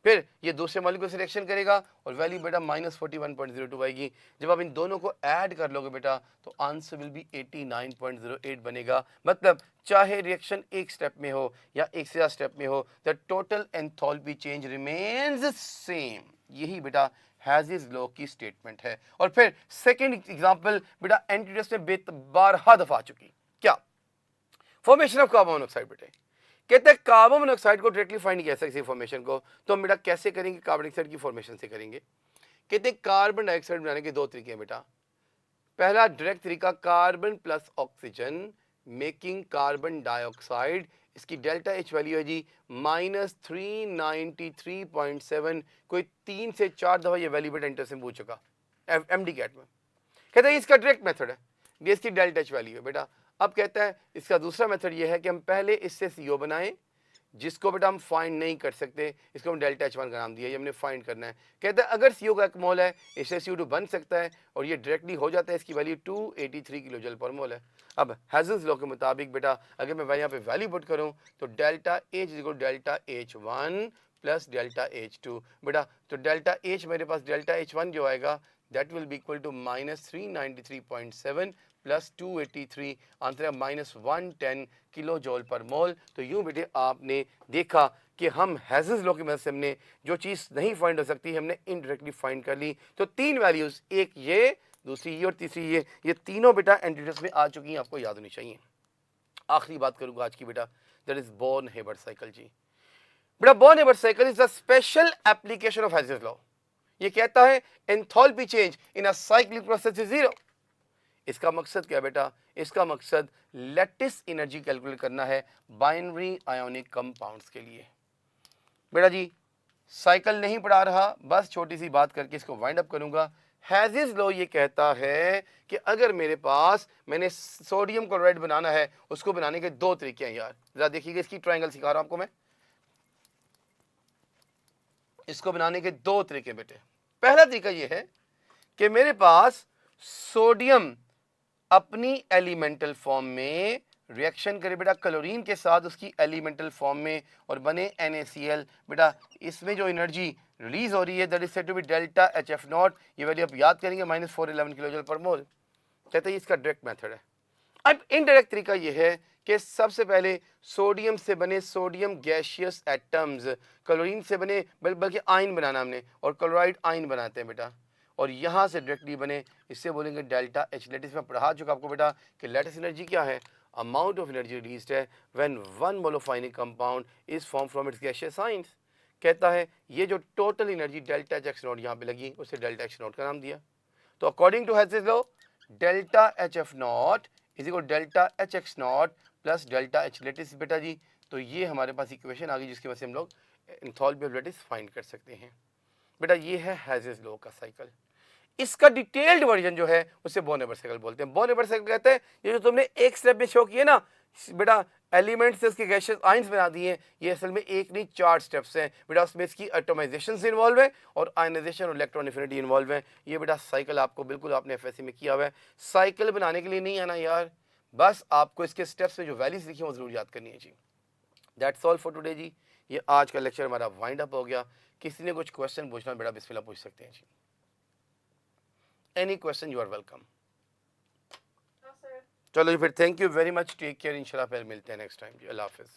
फिर ये दूसरे मॉलिक्यूल से रिएक्शन करेगा और वैल्यू बेटा -41.02 आएगी। जब आप इन दोनों को ऐड कर लोगे बेटा तो आंसर विल बी 89.08 बनेगा। मतलब चाहे रिएक्शन एक स्टेप में हो या एक से ज्यादा स्टेप में हो, the total enthalpy change remains same. यही बेटा हेज़ल्स लॉ की स्टेटमेंट है। और फिर सेकेंड एग्जाम्पल बेटा एंटीटेस्ट में बारहा दफा आ चुकी, क्या फॉर्मेशन ऑफ कार्बन मोनोऑक्साइड। बेटे कहते हैं कार्बन मोनोऑक्साइड को डायरेक्टली फाइंड नहीं कर सकते फॉर्मेशन को, तो हम बेटा कैसे करेंगे, कार्बन डाइऑक्साइड की फॉर्मेशन से करेंगे। कहते हैं कार्बन डाइऑक्साइड बनाने के दो तरीके हैं बेटा। पहला डायरेक्ट तरीका carbon plus oxygen making carbon dioxide, इसकी डेल्टा एच वैल्यू है जी -393.7। कोई 3 से 4 दफा ये वैल्यू बेटा इंटर से पूछ चुका MD कैट में। कहते हैं इसका डायरेक्ट मेथड है, ये इसकी डेल्टा एच वैल्यू है बेटा। अब कहता है इसका दूसरा मेथड ये है कि हम पहले इससे CO बनाएं, जिसको बेटा हम फाइंड नहीं कर सकते, इसको हम डेल्टा H1 का नाम दिया, ये हमने फाइंड करना है। कहता है अगर CO का एक मोल है इससे CO2 बन सकता है और ये डायरेक्टली हो जाता है, इसकी वैल्यू 283 किलो जल पर मोल है। अब हेज़ल्स लॉ के मुताबिक बेटा अगर मैं यहाँ पे वैल्यू पुट करूँ तो delta H equal delta H1 plus delta H2 बेटा। तो डेल्टा H मेरे पास डेल्टा H1 जो आएगा that will be equal to -393.7 plus 283, answer है -110 किलो जॉल पर मोल। तो यूं बेटे आपने देखा कि हम हेज़ल्स लॉ की मदद से हमने जो चीज़ नहीं फाइंड हो सकती हमने इनडायरेक्टली फाइंड कर ली। तो तीन वैल्यूज, एक ये, दूसरी ये और तीसरी ये तीनों बेटा एंटीटेस्ट में आ चुकी हैं, आपको याद होनी चाहिए। आखिरी बात करूंगा आज की बेटा, दैट इज बॉर्न-हेबर्ट साइकिल जी। बेटा Born Haber cycle is a special application of हेज़ल्स लॉ। ये कहता है enthalpy change in a cyclic process is zero. इसका मकसद क्या बेटा, इसका मकसद लैटिस एनर्जी कैलकुलेट करना है बाइनरी आयोनिक कंपाउंड्स के लिए। बेटा जी साइकिल नहीं पढ़ा रहा, बस छोटी सी बात करके इसको वाइंड अप करूंगा। हेज़ल्स लॉ ये कहता है कि अगर मेरे पास मैंने सोडियम क्लोराइड बनाना है, उसको बनाने के दो तरीके हैं यार। जरा देखिएगा, इसकी ट्रायंगल सिखा रहा हूं आपको मैं। इसको बनाने के दो तरीके बेटे। पहला तरीका ये है कि मेरे पास सोडियम अपनी एलिमेंटल फॉर्म में रिएक्शन करे बेटा क्लोरीन के साथ उसकी एलिमेंटल फॉर्म में और बने NaCl। बेटा इसमें जो एनर्जी रिलीज हो रही है that is said to be delta HF0। ये वैल्यू आप याद करेंगे -411 किलो जूल पर मोल। कहते हैं इसका डायरेक्ट मेथड है। अब इनडायरेक्ट तरीका ये है कि सबसे पहले सोडियम से बने सोडियम गैसियस एटम्स क्लोरीन से बने, बल्कि आयन बनाना हमने और क्लोराइड आयन बनाते हैं बेटा, और यहाँ से डायरेक्टली बने, इससे बोलेंगे डेल्टा H। लेटिस में पढ़ा चुका आपको बेटा कि लेटिस एनर्जी क्या है, अमाउंट ऑफ एनर्जी रिलीज्ड है when one mole of ionic compound is form from its gaseous ions. कहता है ये जो टोटल एनर्जी डेल्टा H0 यहाँ पे लगी उसे डेल्टा H0 का नाम दिया। तो अकॉर्डिंग टू हेज़ल्स law delta HF0 is equal delta HX0 plus delta H lattice बेटा जी। तो ये हमारे पास इक्वेशन आ गई जिसकी वजह से हम लोग एंथैल्पी ऑफ लेटिस फाइंड कर सकते हैं। बेटा ये है हेज़ल्स लॉ का साइकिल। इसका डिटेल्ड वर्जन जो है उसे बॉर्न-हेबर्ट साइकिल बोलते हैं। बॉर्न-हेबर्ट साइकिल कहते हैं ये जो तुमने एक स्टेप में शो किए ना बेटा, एलिमेंट से उसके गैसियस आयंस बना दिए, ये असल में एक नहीं 4 स्टेप्स हैं बेटा। उसमें इसकी एटमाइजेशन से इन्वॉल्व है और आयनाइजेशन और इलेक्ट्रॉन एफिनिटी इन्वॉल्व है। ये बेटा साइकिल आपको बिल्कुल आपने FSC में किया हुआ है। साइकिल बनाने के लिए नहीं आना यार, बस आपको इसके स्टेप्स में जो वैल्यूज लिखी हैं वो जरूर याद करनी है जी। दैट्स ऑल फॉर टुडे जी। ये आज का लेक्चर हमारा वाइंड अप हो गया। किसी ने कुछ क्वेश्चन पूछना बेटा बिस्मिल्लाह पूछ सकते हैं जी। Any question you are welcome. चलो जी फिर thank you very much, take care, इंशाल्लाह फिर मिलते हैं नेक्स्ट टाइम जी। अल्लाह हाफिज़।